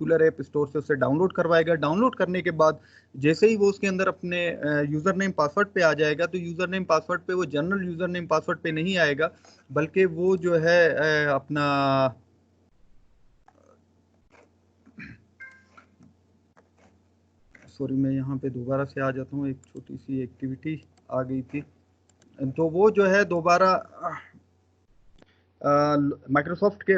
Particular app store से उसे download करवाएगा। डाउनलोड करने के बाद जैसे ही वो उसके अंदर अपने यूज़र नेम पासवर्ड पे आ जाएगा, तो यूज़र नेम पासवर्ड पे वो जनरल यूज़र नेम पासवर्ड पे नहीं आएगा, बल्कि वो जो है अपना सॉरी मैं यहाँ पे दोबारा से आ जाता हूँ, एक छोटी सी एक्टिविटी आ गई थी। तो वो जो है दोबारा माइक्रोसॉफ्ट के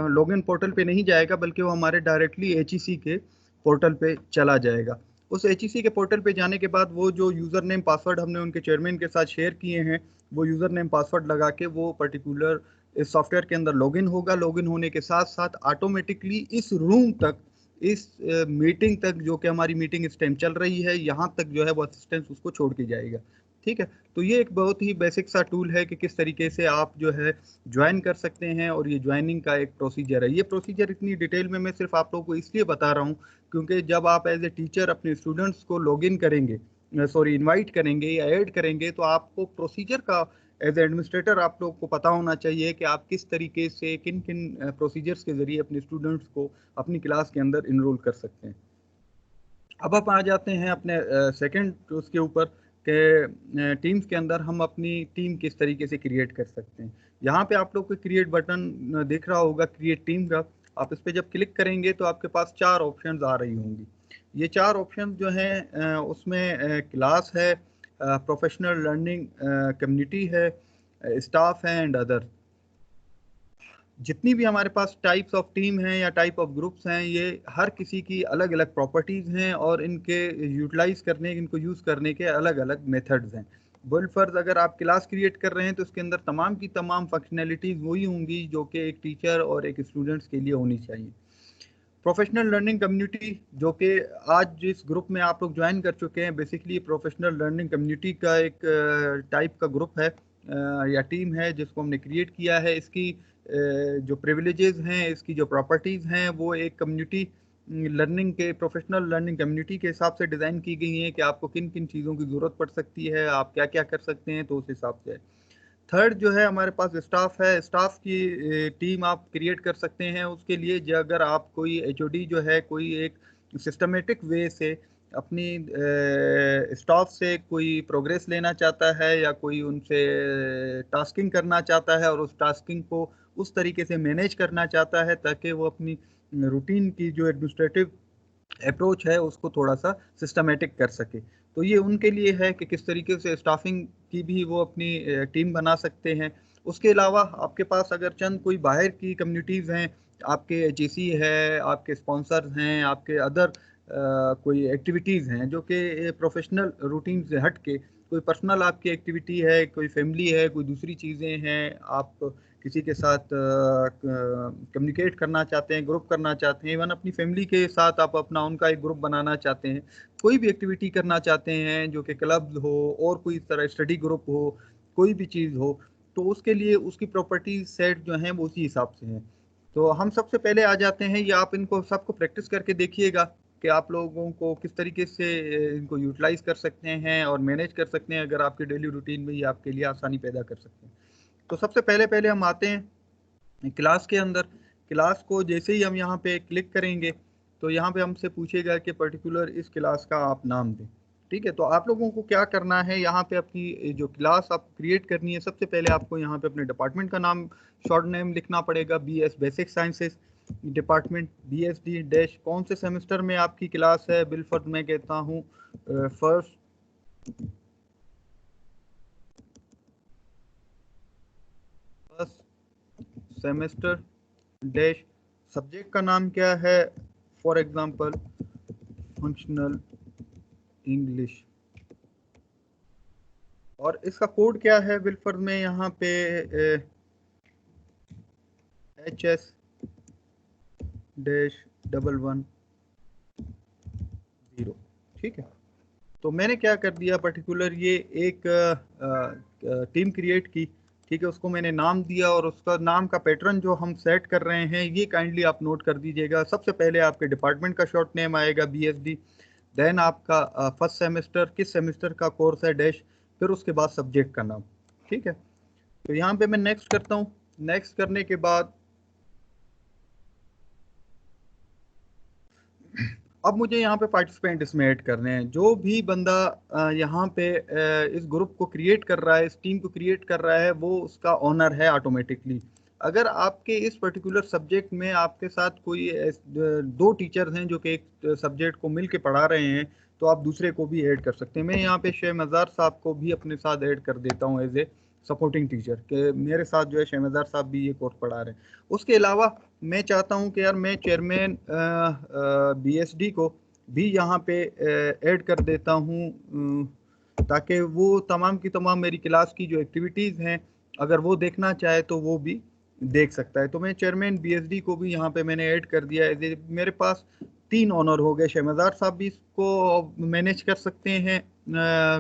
लॉगिन पोर्टल पे नहीं जाएगा, बल्कि वो हमारे डायरेक्टली एचईसी के पोर्टल पे चला जाएगा। उस एचईसी के पोर्टल पे जाने के बाद वो जो यूज़र नेम पासवर्ड हमने उनके चेयरमैन के साथ शेयर किए हैं, वो यूज़र नेम पासवर्ड लगा के वो पर्टिकुलर इस सॉफ्टवेयर के अंदर लॉगिन होगा। लॉगिन होने के साथ साथ ऑटोमेटिकली इस रूम तक, इस मीटिंग तक, जो कि हमारी मीटिंग इस टाइम चल रही है, यहाँ तक जो है वो असिस्टेंस उसको छोड़ के जाएगा। ठीक है, तो ये एक बहुत ही बेसिक सा टूल है कि किस तरीके से आप जो है ज्वाइन कर सकते हैं, और ये ज्वाइनिंग का एक प्रोसीजर है। ये प्रोसीजर इतनी डिटेल में मैं सिर्फ आप लोगों को इसलिए बता रहा हूँ क्योंकि जब आप एज ए टीचर अपने स्टूडेंट्स को लॉगिन करेंगे, सॉरी इनवाइट करेंगे या ऐड करेंगे, तो आपको प्रोसीजर का एज ए एडमिनिस्ट्रेटर आप लोग को पता होना चाहिए कि आप किस तरीके से किन किन प्रोसीजर्स के जरिए अपने स्टूडेंट्स को अपनी क्लास के अंदर इनरोल कर सकते हैं। अब आप आ जाते हैं अपने सेकंड उसके ऊपर के टीम्स के अंदर हम अपनी टीम किस तरीके से क्रिएट कर सकते हैं। यहाँ पे आप लोग को क्रिएट बटन दिख रहा होगा, क्रिएट टीम का। आप इस पे जब क्लिक करेंगे तो आपके पास 4 ऑप्शंस आ रही होंगी। ये 4 ऑप्शंस जो हैं उसमें क्लास है, प्रोफेशनल लर्निंग कम्युनिटी है, स्टाफ है एंड अदर। जितनी भी हमारे पास टाइप्स ऑफ टीम हैं या टाइप ऑफ ग्रुप्स हैं, ये हर किसी की अलग अलग प्रॉपर्टीज़ हैं और इनके यूटिलाइज करने, इनको यूज़ करने के अलग अलग मेथड्स हैं। फर्ज अगर आप क्लास क्रिएट कर रहे हैं तो उसके अंदर तमाम की तमाम फंक्शनैलिटीज़ वही होंगी जो कि एक टीचर और एक स्टूडेंट्स के लिए होनी चाहिए। प्रोफेशनल लर्निंग कम्युनिटी, जो कि आज जिस ग्रुप में आप लोग ज्वाइन कर चुके हैं, बेसिकली प्रोफेशनल लर्निंग कम्युनिटी का एक टाइप का ग्रुप है या टीम है जिसको हमने क्रिएट किया है। इसकी जो प्रिविलेजेस हैं, इसकी जो प्रॉपर्टीज़ हैं, वो एक कम्युनिटी लर्निंग के, प्रोफेशनल लर्निंग कम्युनिटी के हिसाब से डिज़ाइन की गई हैं कि आपको किन किन चीज़ों की ज़रूरत पड़ सकती है, आप क्या क्या कर सकते हैं, तो उस हिसाब से। थर्ड जो है हमारे पास स्टाफ है। स्टाफ की टीम आप क्रिएट कर सकते हैं। उसके लिए जो अगर आप कोई एचओडी जो है कोई एक सिस्टमेटिक वे से अपनी स्टाफ से कोई प्रोग्रेस लेना चाहता है या कोई उनसे टास्किंग करना चाहता है और उस टास्किंग को उस तरीके से मैनेज करना चाहता है ताकि वो अपनी रूटीन की जो एडमिनिस्ट्रेटिव अप्रोच है उसको थोड़ा सा सिस्टमेटिक कर सके, तो ये उनके लिए है कि किस तरीके से स्टाफिंग की भी वो अपनी टीम बना सकते हैं। उसके अलावा आपके पास अगर चंद कोई बाहर की कम्युनिटीज़ हैं, आपके एचईसी है, आपके स्पॉन्सर्स हैं, आपके अदर कोई एक्टिविटीज़ हैं जो कि प्रोफेशनल रूटीन से हट के कोई पर्सनल आपकी एक्टिविटी है, कोई फैमिली है, कोई दूसरी चीज़ें हैं, आप किसी के साथ कम्युनिकेट करना चाहते हैं, ग्रुप करना चाहते हैं, इवन अपनी फैमिली के साथ आप अपना उनका एक ग्रुप बनाना चाहते हैं, कोई भी एक्टिविटी करना चाहते हैं जो कि क्लब हो और कोई तरह स्टडी ग्रुप हो, कोई भी चीज़ हो, तो उसके लिए उसकी प्रॉपर्टी सेट जो हैं वो उसी हिसाब से हैं। तो हम सबसे पहले आ जाते हैं, ये आप इनको सबको प्रैक्टिस करके देखिएगा कि आप लोगों को किस तरीके से इनको यूटिलाइज कर सकते हैं और मैनेज कर सकते हैं, अगर आपके डेली रूटीन में ये आपके लिए आसानी पैदा कर सकते हैं। तो सबसे पहले पहले हम आते हैं क्लास के अंदर। क्लास को जैसे ही हम यहाँ पे क्लिक करेंगे तो यहाँ पे हमसे पूछेगा कि पर्टिकुलर इस क्लास का आप नाम दें। ठीक है, तो आप लोगों को क्या करना है, यहाँ पे अपनी जो क्लास आप क्रिएट करनी है, सबसे पहले आपको यहाँ पे अपने डिपार्टमेंट का नाम, शॉर्ट नेम लिखना पड़ेगा। BS basic sciences department, BSD dash, कौन से सेमेस्टर में आपकी क्लास है। बिलफर्द मैं कहता हूँ फर्स्ट सेमेस्टर डैश, सब्जेक्ट का नाम क्या है, फॉर एग्जांपल फंक्शनल इंग्लिश, और इसका कोड क्या है विल्फर्ड में, यहाँ पे HS डैश 110। ठीक है, तो मैंने क्या कर दिया, पर्टिकुलर ये एक टीम क्रिएट की। ठीक है, उसको मैंने नाम दिया और उसका नाम का पैटर्न जो हम सेट कर रहे हैं ये काइंडली आप नोट कर दीजिएगा। सबसे पहले आपके डिपार्टमेंट का शॉर्ट नेम आएगा BSD, देन आपका फर्स्ट सेमेस्टर, किस सेमेस्टर का कोर्स है डैश, फिर उसके बाद सब्जेक्ट का नाम। ठीक है, तो यहाँ पे मैं नेक्स्ट करता हूँ। नेक्स्ट करने के बाद अब मुझे यहाँ पे पार्टिसिपेंट इसमें ऐड करने हैं। जो भी बंदा यहाँ पे इस ग्रुप को क्रिएट कर रहा है, इस टीम को क्रिएट कर रहा है, वो उसका ऑनर है ऑटोमेटिकली। अगर आपके इस पर्टिकुलर सब्जेक्ट में आपके साथ कोई दो टीचर्स हैं जो कि एक सब्जेक्ट को मिल के पढ़ा रहे हैं, तो आप दूसरे को भी ऐड कर सकते हैं। मैं यहाँ पे शेख मज़ार साहब को भी अपने साथ ऐड कर देता हूँ एज ए सपोर्टिंग टीचर, के मेरे साथ जो है शेख मज़ार साहब भी ये कोर्स पढ़ा रहे हैं। उसके अलावा मैं चाहता हूँ कि यार मैं चेयरमैन बीएसडी को भी यहाँ पे ऐड कर देता हूँ, ताकि वो तमाम की तमाम मेरी क्लास की जो एक्टिविटीज़ हैं अगर वो देखना चाहे तो वो भी देख सकता है। तो मैं चेयरमैन बीएसडी को भी यहाँ पे मैंने ऐड कर दिया है। मेरे पास 3 ऑनर हो गए। शहमज़ार साहब भी इसको मैनेज कर सकते हैं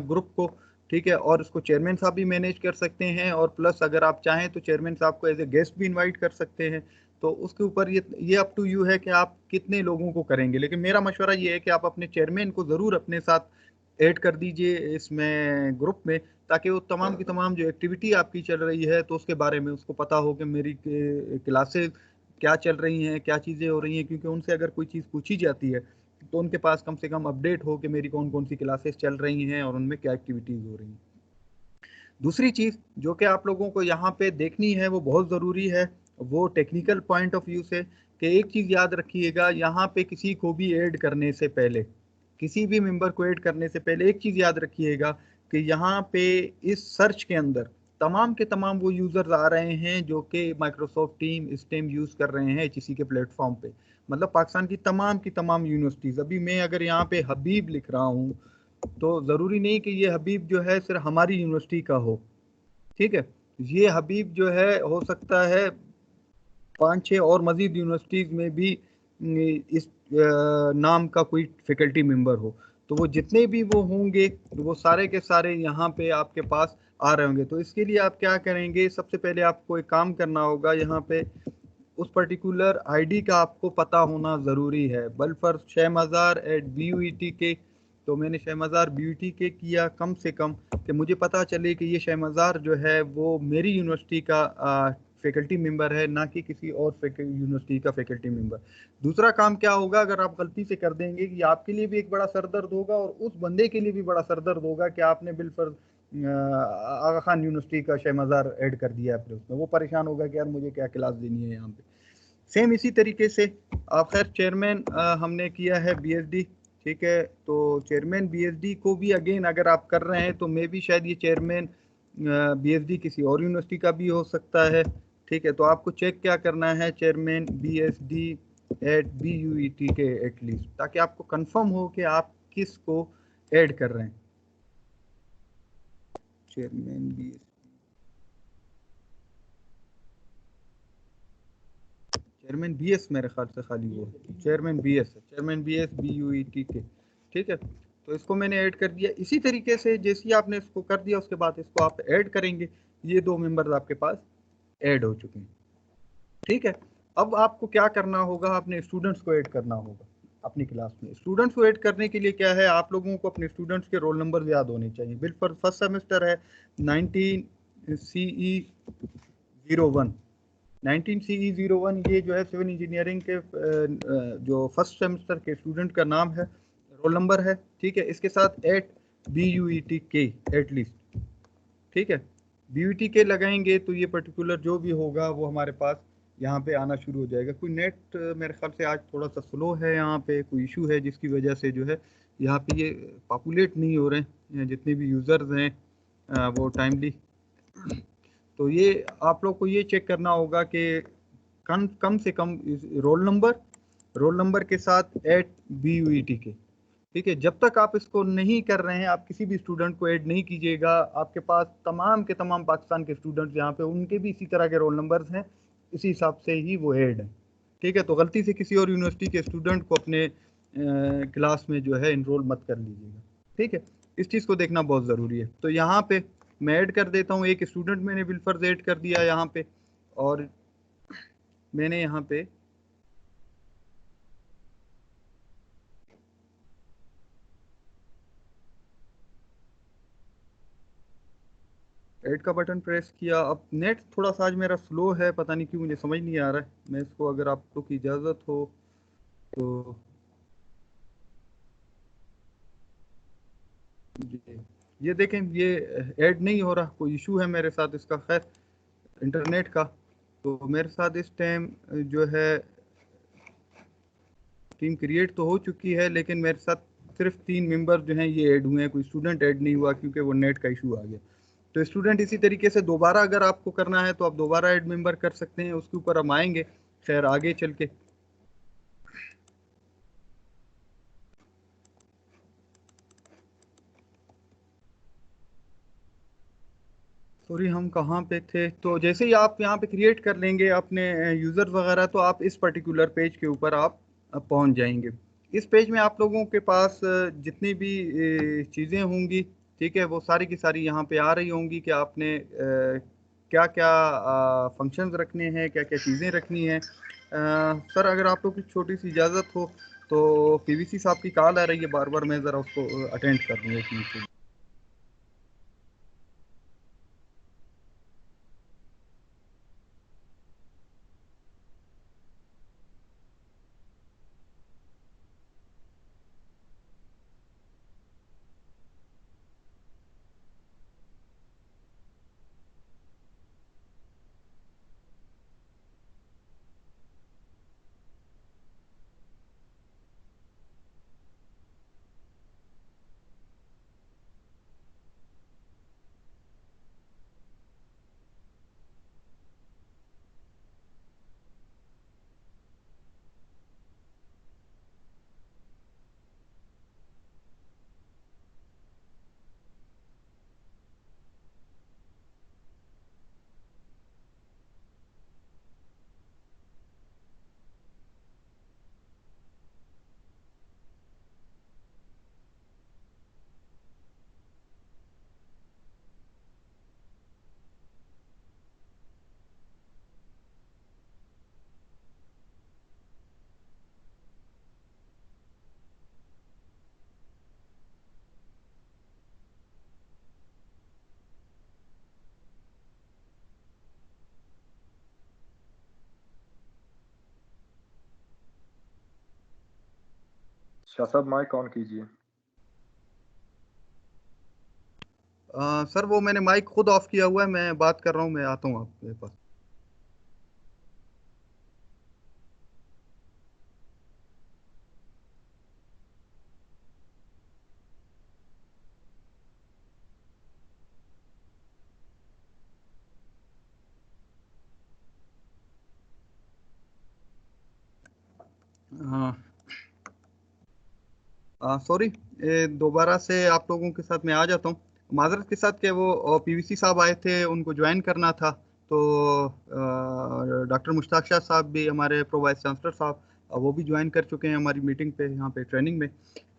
ग्रुप को, ठीक है, और इसको चेयरमैन साहब भी मैनेज कर सकते हैं, और प्लस अगर आप चाहें तो चेयरमैन साहब को एज ए गेस्ट भी इनवाइट कर सकते हैं। तो उसके ऊपर ये अप टू यू है कि आप कितने लोगों को करेंगे। लेकिन मेरा मशवरा ये है कि आप अपने चेयरमैन को ज़रूर अपने साथ ऐड कर दीजिए इसमें ग्रुप में, ताकि वो तमाम की तमाम जो एक्टिविटी आपकी चल रही है तो उसके बारे में उसको पता हो कि मेरी क्लासेस क्या चल रही हैं, क्या चीज़ें हो रही हैं। क्योंकि उनसे अगर कोई चीज़ पूछी जाती है तो उनके पास कम से कम अपडेट हो कि मेरी कौन कौन सी क्लासेस चल रही हैं और उनमें क्या एक्टिविटीज़ हो रही हैं। दूसरी चीज़ जो कि आप लोगों को यहाँ पे देखनी है वो बहुत ज़रूरी है, वो टेक्निकल पॉइंट ऑफ व्यू से, कि एक चीज़ याद रखिएगा, यहाँ पे किसी को भी ऐड करने से पहले, किसी भी मेंबर को ऐड करने से पहले एक चीज़ याद रखिएगा कि यहाँ पे इस सर्च के अंदर तमाम के तमाम वो यूज़र्स आ रहे हैं जो कि माइक्रोसॉफ्ट टीम स्टेम यूज़ कर रहे हैं एचईसी के प्लेटफॉर्म पे। मतलब पाकिस्तान की तमाम यूनिवर्सिटीज़। अभी मैं अगर यहाँ पे हबीब लिख रहा हूँ तो ज़रूरी नहीं कि ये हबीब जो है सिर्फ हमारी यूनिवर्सिटी का हो, ठीक है। ये हबीब जो है हो सकता है 5-6 और मजीद यूनिवर्सिटीज़ में भी इस नाम का कोई फैकल्टी मेंबर हो। तो वो जितने भी वो होंगे वो सारे के सारे यहाँ पे आपके पास आ रहे होंगे। तो इसके लिए आप क्या करेंगे, सबसे पहले आपको एक काम करना होगा, यहाँ पे उस पर्टिकुलर आईडी का आपको पता होना ज़रूरी है। बल्फर shahmazar@BUET के, तो मैंने शहमज़ार BUET के किया कम से कम कि मुझे पता चले कि ये शहमज़ार जो है वो मेरी यूनिवर्सिटी का फैकल्टी मेंबर है, ना कि किसी और यूनिवर्सिटी का फैकल्टी मेंबर। दूसरा काम क्या होगा, अगर आप गलती से कर देंगे, कि आपके लिए भी एक बड़ा सरदर्द होगा और उस बंदे के लिए भी बड़ा सरदर्द होगा कि आपने बिलफर्ज आगा खान यूनिवर्सिटी का शहमज़ार ऐड कर दिया है अपने उसमें। वो परेशान होगा कि यार मुझे क्या क्लास देनी है यहाँ पे। सेम इसी तरीके से आप खैर चेयरमैन हमने किया है बीएसडी, ठीक है। तो चेयरमैन बीएसडी को भी अगेन अगर आप कर रहे हैं तो मे भी शायद ये चेयरमैन बीएसडी किसी और यूनिवर्सिटी का भी हो सकता है, ठीक है। तो आपको चेक क्या करना है, चेयरमैन BSD@BUET के एटलीस्ट, ताकि आपको कंफर्म हो कि आप किस को ऐड कर रहे हैं। चेयरमैन BSD, चेयरमैन BS मेरे ख्याल से खाली वो है, चेयरमैन BS है, चेयरमैन BS BUET के, ठीक है। तो इसको मैंने ऐड कर दिया। इसी तरीके से जैसे ही आपने इसको कर दिया उसके बाद इसको आप ऐड करेंगे, ये 2 मेंबर्स आपके पास ऐड हो चुके हैं, ठीक है। अब आपको क्या करना होगा, अपने स्टूडेंट्स को ऐड करना होगा अपनी क्लास में। स्टूडेंट्स को ऐड करने के लिए क्या है, आप लोगों को अपने स्टूडेंट्स के रोल नंबर याद होने चाहिए। बिल्कुल फर्स्ट सेमेस्टर है 19CE01, 19CE01, ये जो है सिविल इंजीनियरिंग के जो फर्स्ट सेमेस्टर के स्टूडेंट का नाम है, रोल नंबर है, ठीक है। इसके साथ @BUET के एटलीस्ट, ठीक है। BUET के लगाएंगे तो ये पर्टिकुलर जो भी होगा वो हमारे पास यहाँ पे आना शुरू हो जाएगा। कोई नेट मेरे ख्याल से आज थोड़ा सा स्लो है, यहाँ पे कोई इशू है जिसकी वजह से जो है यहाँ पे ये पॉपुलेट नहीं हो रहे हैं जितने भी यूज़र्स हैं वो टाइमली। तो ये आप लोग को ये चेक करना होगा कि कम से कम रोल नंबर के साथ @BUET के, ठीक है। जब तक आप इसको नहीं कर रहे हैं, आप किसी भी स्टूडेंट को ऐड नहीं कीजिएगा। आपके पास तमाम के तमाम पाकिस्तान के स्टूडेंट्स यहाँ पे, उनके भी इसी तरह के रोल नंबर्स हैं, इसी हिसाब से ही वो ऐड हैं, ठीक है। तो गलती से किसी और यूनिवर्सिटी के स्टूडेंट को अपने क्लास में जो है इनरोल मत कर लीजिएगा, ठीक है। इस चीज़ को देखना बहुत ज़रूरी है। तो यहाँ पे मैं ऐड कर देता हूँ, एक स्टूडेंट मैंने बिलफर्ज ऐड कर दिया यहाँ पे, और मैंने यहाँ पे ऐड का बटन प्रेस किया। अब नेट थोड़ा सा आज मेरा स्लो है, पता नहीं क्यों, मुझे समझ नहीं आ रहा है। मैं इसको, अगर आप लोग की इजाज़त हो तो जी, ये देखें, ये ऐड नहीं हो रहा, कोई इशू है मेरे साथ इसका, खैर इंटरनेट का। तो मेरे साथ इस टाइम जो है टीम क्रिएट तो हो चुकी है, लेकिन मेरे साथ सिर्फ 3 मेंबर जो हैं ये ऐड हुए हैं, कोई स्टूडेंट ऐड नहीं हुआ क्योंकि वो नेट का इशू आ गया। तो स्टूडेंट इसी तरीके से दोबारा अगर आपको करना है तो आप दोबारा ऐड मेंबर कर सकते हैं, उसके ऊपर हम आएंगे खैर आगे चल के। सॉरी, हम कहाँ पे थे? तो जैसे ही आप यहाँ पे क्रिएट कर लेंगे अपने यूज़र वगैरह, तो आप इस पर्टिकुलर पेज के ऊपर आप पहुँच जाएंगे। इस पेज में आप लोगों के पास जितनी भी चीज़ें होंगी, ठीक है, वो सारी की सारी यहाँ पे आ रही होंगी कि आपने क्या क्या फंक्शंस रखने हैं, क्या क्या चीज़ें रखनी हैं। सर, अगर आप लोग की छोटी सी इजाज़त हो तो पीवीसी साहब की कॉल आ रही है बार बार, मैं ज़रा उसको अटेंड कर दूँ 1 मिनट। शाह साहब माइक ऑन कीजिए। सर, वो मैंने माइक खुद ऑफ किया हुआ है, मैं बात कर रहा हूँ, मैं आता हूँ आपके पास। हाँ, सॉरी, दोबारा से आप लोगों के साथ मैं आ जाता हूँ। माजरत के साथ कि वो पीवीसी साहब आए थे, उनको ज्वाइन करना था। तो डॉक्टर मुश्ताक शाह साहब भी, हमारे प्रो वाइस चांसलर साहब, वो भी ज्वाइन कर चुके हैं हमारी मीटिंग पे, यहाँ पे ट्रेनिंग में।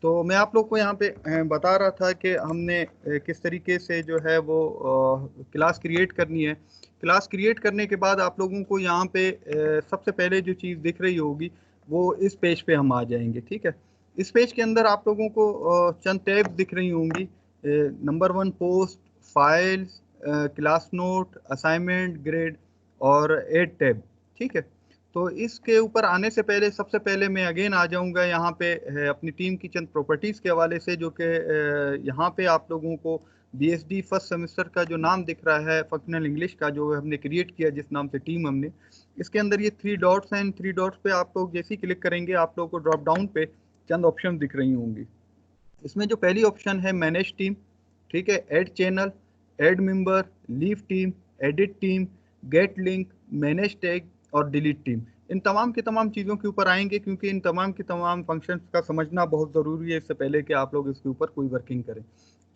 तो मैं आप लोग को यहाँ पे बता रहा था कि हमने किस तरीके से जो है वो क्लास क्रिएट करनी है। क्लास क्रिएट करने के बाद आप लोगों को यहाँ पे सबसे पहले जो चीज़ दिख रही होगी वो इस पेज पे हम आ जाएंगे, ठीक है। इस पेज के अंदर आप लोगों को चंद टैब दिख रही होंगी। Number 1 post, files, class note, assignment, grade और एड टैब, ठीक है। तो इसके ऊपर आने से पहले सबसे पहले मैं अगेन आ जाऊंगा यहाँ पे अपनी टीम की चंद प्रॉपर्टीज़ के हवाले से, जो कि यहाँ पे आप लोगों को बीएसडी फर्स्ट सेमेस्टर का जो नाम दिख रहा है फंक्शनल इंग्लिश का, जो हमने क्रिएट किया जिस नाम से टीम हमने, इसके अंदर ये 3 डॉट्स हैं। 3 डॉट्स पे आप लोग जैसे ही क्लिक करेंगे आप लोग को ड्रॉप डाउन पे चंद ऑप्शन दिख रही होंगी। इसमें जो पहली ऑप्शन है मैनेज टीम, ठीक है, add channel, add member, leave team, edit team, gate link, manage tag और डिलीट टीम। इन तमाम की तमाम चीज़ों के ऊपर आएंगे क्योंकि इन तमाम की तमाम फंक्शंस का समझना बहुत ज़रूरी है इससे पहले कि आप लोग इसके ऊपर कोई वर्किंग करें।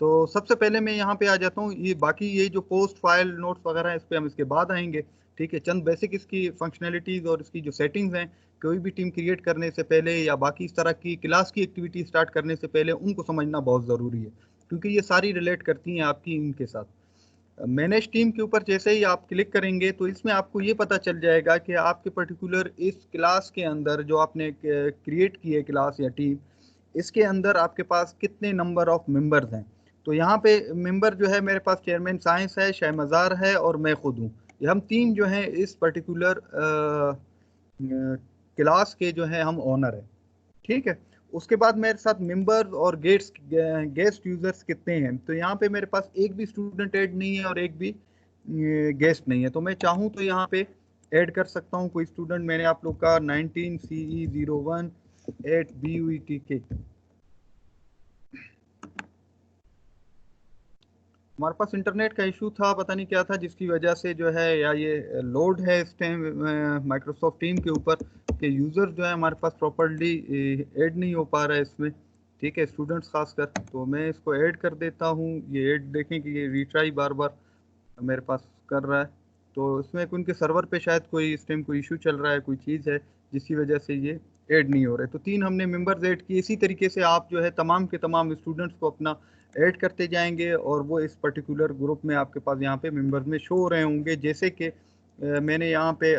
तो सबसे पहले मैं यहाँ पे आ जाता हूँ, ये बाकी ये जो पोस्ट फाइल नोट्स वगैरह है इस पे हम इसके बाद आएंगे, ठीक है। चंद बेसिक इसकी फंक्शनैलिटीज़ और इसकी जो सेटिंग्स हैं, कोई भी टीम क्रिएट करने से पहले या बाकी इस तरह की क्लास की एक्टिविटी स्टार्ट करने से पहले उनको समझना बहुत ज़रूरी है, क्योंकि ये सारी रिलेट करती हैं आपकी इनके साथ। मैनेज टीम के ऊपर जैसे ही आप क्लिक करेंगे तो इसमें आपको ये पता चल जाएगा कि आपके पर्टिकुलर इस क्लास के अंदर जो आपने क्रिएट की है क्लास या टीम, इसके अंदर आपके पास कितने नंबर ऑफ मेंबर्स हैं। तो यहाँ पे मेंबर जो है मेरे पास चेयरमैन साइंस है, शहमजार है और मैं खुद हूँ। ये हम तीन जो हैं इस पर्टिकुलर क्लास के जो है हम ओनर है, ठीक है। उसके बाद मेरे साथ मेंबर्स और गेस्ट यूजर्स कितने हैं, तो यहाँ पे मेरे पास एक भी स्टूडेंट ऐड नहीं है और एक भी गेस्ट नहीं है। तो मैं चाहूँ तो यहाँ पे ऐड कर सकता हूँ कोई स्टूडेंट। मैंने आप लोग का 19CE01 @BUETK। हमारे पास इंटरनेट का इशू था, पता नहीं क्या था, जिसकी वजह से जो है या ये लोड है इस टाइम माइक्रोसॉफ्ट टीम के ऊपर कि यूज़र जो है हमारे पास प्रॉपरली ऐड नहीं हो पा रहा है इसमें। ठीक है, स्टूडेंट्स खासकर। तो मैं इसको ऐड कर देता हूँ। ये ऐड देखें कि ये रिट्राई बार बार मेरे पास कर रहा है। तो इसमें उनके सर्वर पे शायद कोई इस टाइम कोई इशू चल रहा है, कोई चीज़ है जिसकी वजह से ये ऐड नहीं हो रहे। तो 3 हमने मेंबर्स ऐड किए। इसी तरीके से आप जो है तमाम के तमाम स्टूडेंट्स को अपना ऐड करते जाएंगे और वो इस पर्टिकुलर ग्रुप में आपके पास यहाँ पे मेंबर्स में शो हो रहे होंगे। जैसे कि मैंने यहाँ पे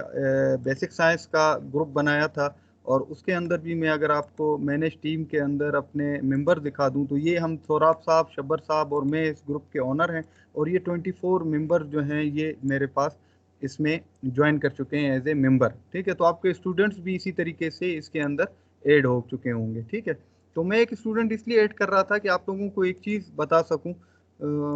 बेसिक साइंस का ग्रुप बनाया था और उसके अंदर भी मैं अगर आपको मैनेज टीम के अंदर अपने मेंबर दिखा दूं तो ये हम सोराब साहब, शब्बर साहब और मैं इस ग्रुप के ओनर हैं। और ये 24 मेंबर जो हैं ये मेरे पास इसमें ज्वाइन कर चुके हैं एज ए मेंबर। ठीक है, तो आपके स्टूडेंट्स भी इसी तरीके से इसके अंदर ऐड हो चुके होंगे। ठीक है, तो मैं एक स्टूडेंट इसलिए ऐड कर रहा था कि आप लोगों को एक चीज़ बता सकूं।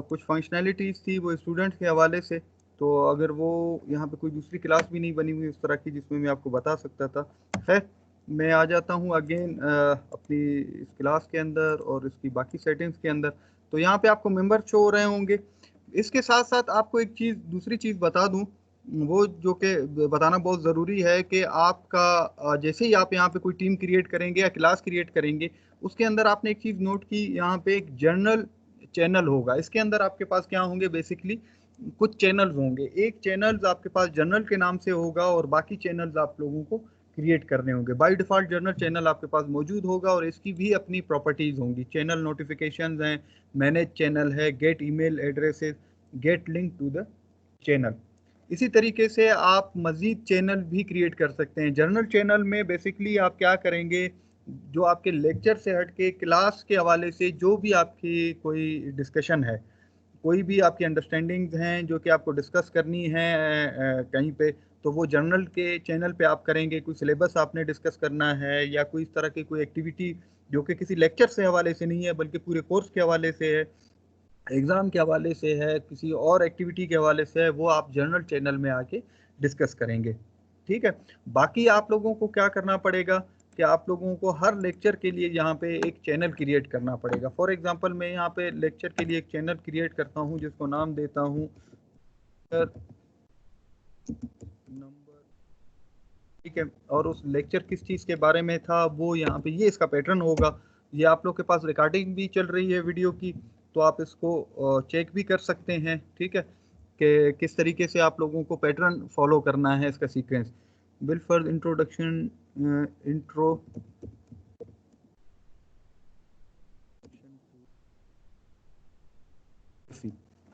कुछ फंक्शनैलिटीज़ थी वो स्टूडेंट्स के हवाले से, तो अगर वो यहाँ पे कोई दूसरी क्लास भी नहीं बनी हुई उस तरह की जिसमें मैं आपको बता सकता था। खैर, मैं आ जाता हूँ अगेन अपनी इस क्लास के अंदर और इसकी बाकी सेटिंग्स के अंदर। तो यहाँ पे आपको मेंबर शो हो रहे होंगे। इसके साथ साथ आपको एक चीज़, दूसरी चीज़ बता दूँ, वो जो कि बताना बहुत ज़रूरी है कि आपका जैसे ही आप यहाँ पे कोई टीम क्रिएट करेंगे या क्लास क्रिएट करेंगे, उसके अंदर आपने एक चीज़ नोट की, यहाँ पे एक जर्नल चैनल होगा। इसके अंदर आपके पास क्या होंगे, बेसिकली कुछ चैनल्स होंगे। एक चैनल्स आपके पास जर्नल के नाम से होगा और बाकी चैनल्स आप लोगों को क्रिएट करने होंगे। बाय डिफॉल्ट जर्नल चैनल आपके पास मौजूद होगा और इसकी भी अपनी प्रॉपर्टीज होंगी। चैनल नोटिफिकेशंस हैं, मैनेज चैनल है, get email addresses, get link to the channel. इसी तरीके से आप मजीद चैनल भी क्रिएट कर सकते हैं। जर्नल चैनल में बेसिकली आप क्या करेंगे, जो आपके लेक्चर से हट के क्लास के हवाले से जो भी आपकी कोई डिस्कशन है, कोई भी आपकी अंडरस्टैंडिंग्स हैं जो कि आपको डिस्कस करनी है कहीं पे, तो वो जर्नल के चैनल पे आप करेंगे। कोई सिलेबस आपने डिस्कस करना है या कोई इस तरह की कोई एक्टिविटी जो कि किसी लेक्चर से हवाले से नहीं है बल्कि पूरे कोर्स के हवाले से है, एग्ज़ाम के हवाले से है, किसी और एक्टिविटी के हवाले से है, वो आप जर्नल चैनल में आके डिस्कस करेंगे। ठीक है, बाकी आप लोगों को क्या करना पड़ेगा कि आप लोगों को हर लेक्चर के लिए यहाँ पे एक चैनल क्रिएट करना पड़ेगा। फॉर एग्जांपल मैं यहाँ पे लेक्चर के लिए एक चैनल क्रिएट करता हूँ जिसको नाम देता हूँ नंबर। ठीक है, और उस लेक्चर किस चीज़ के बारे में था वो यहाँ पे, ये इसका पैटर्न होगा। ये आप लोग के पास रिकॉर्डिंग भी चल रही है वीडियो की, तो आप इसको चेक भी कर सकते हैं। ठीक है, कि किस तरीके से आप लोगों को पैटर्न फॉलो करना है इसका sequence. Bill for introduction, intro,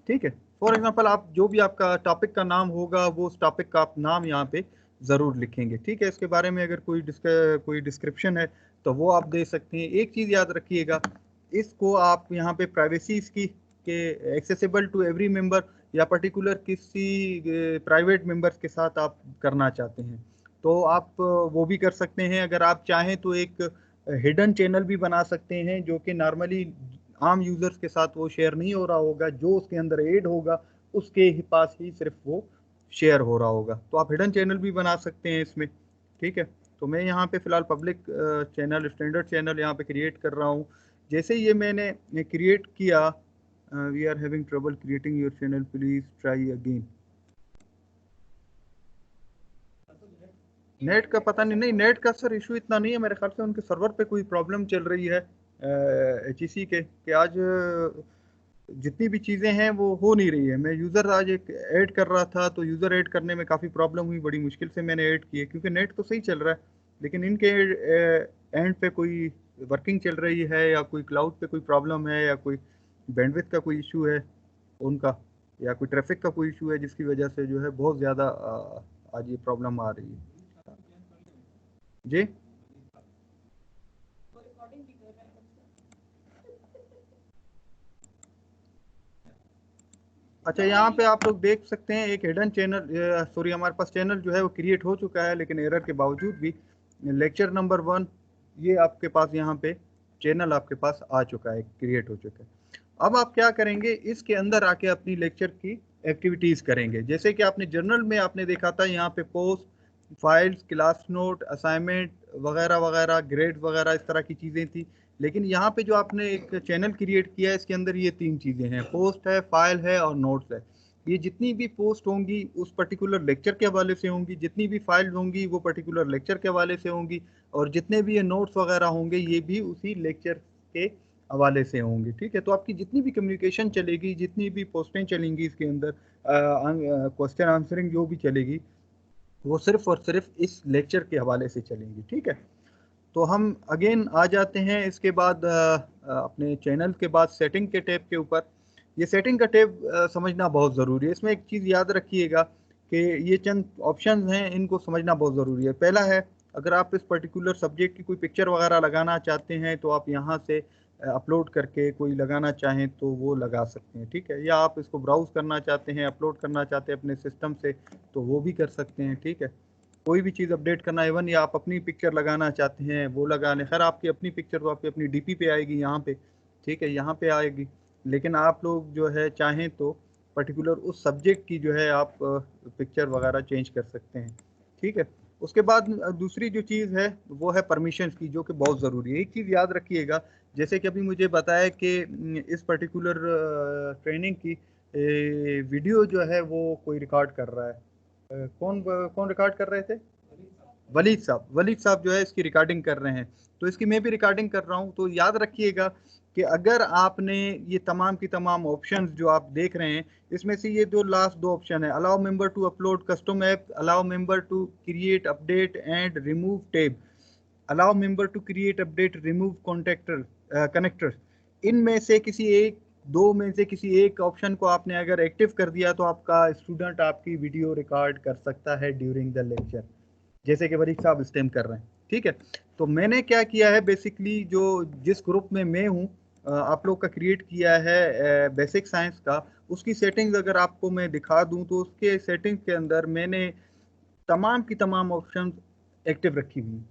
ठीक है। फॉर एग्जांपल आप जो भी आपका टॉपिक का नाम होगा वो उस टॉपिक का आप नाम यहाँ पे ज़रूर लिखेंगे। ठीक है, इसके बारे में अगर कोई डिस्क्रिप्शन है तो वो आप दे सकते हैं। एक चीज़ याद रखिएगा, इसको आप यहाँ पे प्राइवेसी इसकी के एक्सेसिबल टू एवरी मेंबर या पर्टिकुलर किसी प्राइवेट मेंबर्स के साथ आप करना चाहते हैं तो आप वो भी कर सकते हैं। अगर आप चाहें तो एक हिडन चैनल भी बना सकते हैं जो कि नॉर्मली आम यूजर्स के साथ वो शेयर नहीं हो रहा होगा, जो उसके अंदर ऐड होगा उसके ही पास ही सिर्फ वो शेयर हो रहा होगा। तो आप हिडन चैनल भी बना सकते हैं इसमें। ठीक है, तो मैं यहाँ पे फिलहाल पब्लिक चैनल, स्टैंडर्ड चैनल यहाँ पे क्रिएट कर रहा हूँ। जैसे ये मैंने क्रिएट किया, we are having trouble creating your channel, please try again. Net का पता नहीं, नेट का सर इशू इतना नहीं है मेरे ख्याल से, उनके सर्वर पे कोई प्रॉब्लम चल रही है HEC के कि आज जितनी भी चीज़ें हैं वो हो नहीं रही है। मैं यूज़र आज एक ऐड कर रहा था तो यूज़र ऐड करने में काफ़ी प्रॉब्लम हुई, बड़ी मुश्किल से मैंने ऐड किए क्योंकि नेट तो सही चल रहा है लेकिन इनके एंड पे कोई वर्किंग चल रही है या कोई क्लाउड पे कोई प्रॉब्लम है या कोई बैंडविड्थ का कोई इशू है उनका, या कोई ट्रैफिक का कोई इशू है जिसकी वजह से जो है बहुत ज़्यादा आज ये प्रॉब्लम आ रही है। जी, अच्छा, यहाँ पे आप लोग देख सकते हैं एक हिडन चैनल, सॉरी हमारे पास चैनल जो है वो क्रिएट हो चुका है लेकिन एरर के बावजूद भी। लेक्चर नंबर 1 ये आपके पास यहाँ पे चैनल आपके पास आ चुका है, क्रिएट हो चुका है। अब आप क्या करेंगे, इसके अंदर आके अपनी लेक्चर की एक्टिविटीज करेंगे। जैसे कि आपने जर्नल में आपने देखा था यहाँ पे post, files, class note, assignment वगैरह वगैरह, ग्रेड वगैरह, इस तरह की चीजें थी। लेकिन यहाँ पे जो आपने एक चैनल क्रिएट किया है, इसके अंदर ये तीन चीजें हैं, पोस्ट है, फाइल है और नोट्स है। ये जितनी भी पोस्ट होंगी उस पर्टिकुलर लेक्चर के हवाले से होंगी, जितनी भी फाइल होंगी वो पर्टिकुलर लेक्चर के हवाले से होंगी, और जितने भी ये नोट्स वगैरह होंगे ये भी उसी लेक्चर के हवाले से होंगे। ठीक है, तो आपकी जितनी भी कम्युनिकेशन चलेगी, जितनी भी पोस्टें चलेंगी इसके अंदर, क्वेश्चन आंसरिंग जो भी चलेगी, वो सिर्फ और सिर्फ इस लेक्चर के हवाले से चलेंगी। ठीक है, तो हम अगेन आ जाते हैं इसके बाद अपने चैनल के बाद सेटिंग के टैब के ऊपर। ये सेटिंग का टैब समझना बहुत ज़रूरी है। इसमें एक चीज़ याद रखिएगा कि ये चंद ऑप्शंस हैं, इनको समझना बहुत ज़रूरी है। पहला है, अगर आप इस पर्टिकुलर सब्जेक्ट की कोई पिक्चर वगैरह लगाना चाहते हैं तो आप यहाँ से अपलोड करके कोई लगाना चाहें तो वो लगा सकते हैं। ठीक है, या आप इसको ब्राउज करना चाहते हैं, अपलोड करना चाहते हैं अपने सिस्टम से, तो वो भी कर सकते हैं। ठीक है, कोई भी चीज़ अपडेट करना, इवन या आप अपनी पिक्चर लगाना चाहते हैं वो लगा लें। खैर आपकी अपनी पिक्चर तो आपकी अपनी डीपी पे आएगी यहाँ पे, ठीक है, यहाँ पे आएगी। लेकिन आप लोग जो है चाहें तो पर्टिकुलर उस सब्जेक्ट की जो है आप पिक्चर वगैरह चेंज कर सकते हैं। ठीक है, उसके बाद दूसरी जो चीज़ है वो है परमिशन की, जो कि बहुत ज़रूरी है। एक चीज़ याद रखिएगा, जैसे कि अभी मुझे बताया कि इस पर्टिकुलर ट्रेनिंग की वीडियो जो है वो कोई रिकॉर्ड कर रहा है। कौन कौन रिकॉर्ड कर रहे थे? वलीद साहब जो है इसकी रिकॉर्डिंग कर रहे हैं, तो इसकी मैं भी रिकॉर्डिंग कर रहा हूँ। तो याद रखिएगा कि अगर आपने ये तमाम की तमाम ऑप्शंस जो आप देख रहे हैं, इसमें से ये दो लास्ट दो ऑप्शन है, allow member to upload custom app, allow member to create update and remove tab, allow member to create update remove contactor connectors, इनमें से किसी एक, दो में से किसी एक ऑप्शन को आपने अगर एक्टिव कर दिया तो आपका स्टूडेंट आपकी वीडियो रिकॉर्ड कर सकता है ड्यूरिंग द लेक्चर, जैसे कि वरीक साहब इस टाइम कर रहे हैं। ठीक है, तो मैंने क्या किया है, बेसिकली जो जिस ग्रुप में मैं हूँ, आप लोग का क्रिएट किया है बेसिक साइंस का, उसकी सेटिंग्स अगर आपको मैं दिखा दूं तो उसके सेटिंग्स के अंदर मैंने तमाम की तमाम ऑप्शन एक्टिव रखी हुई,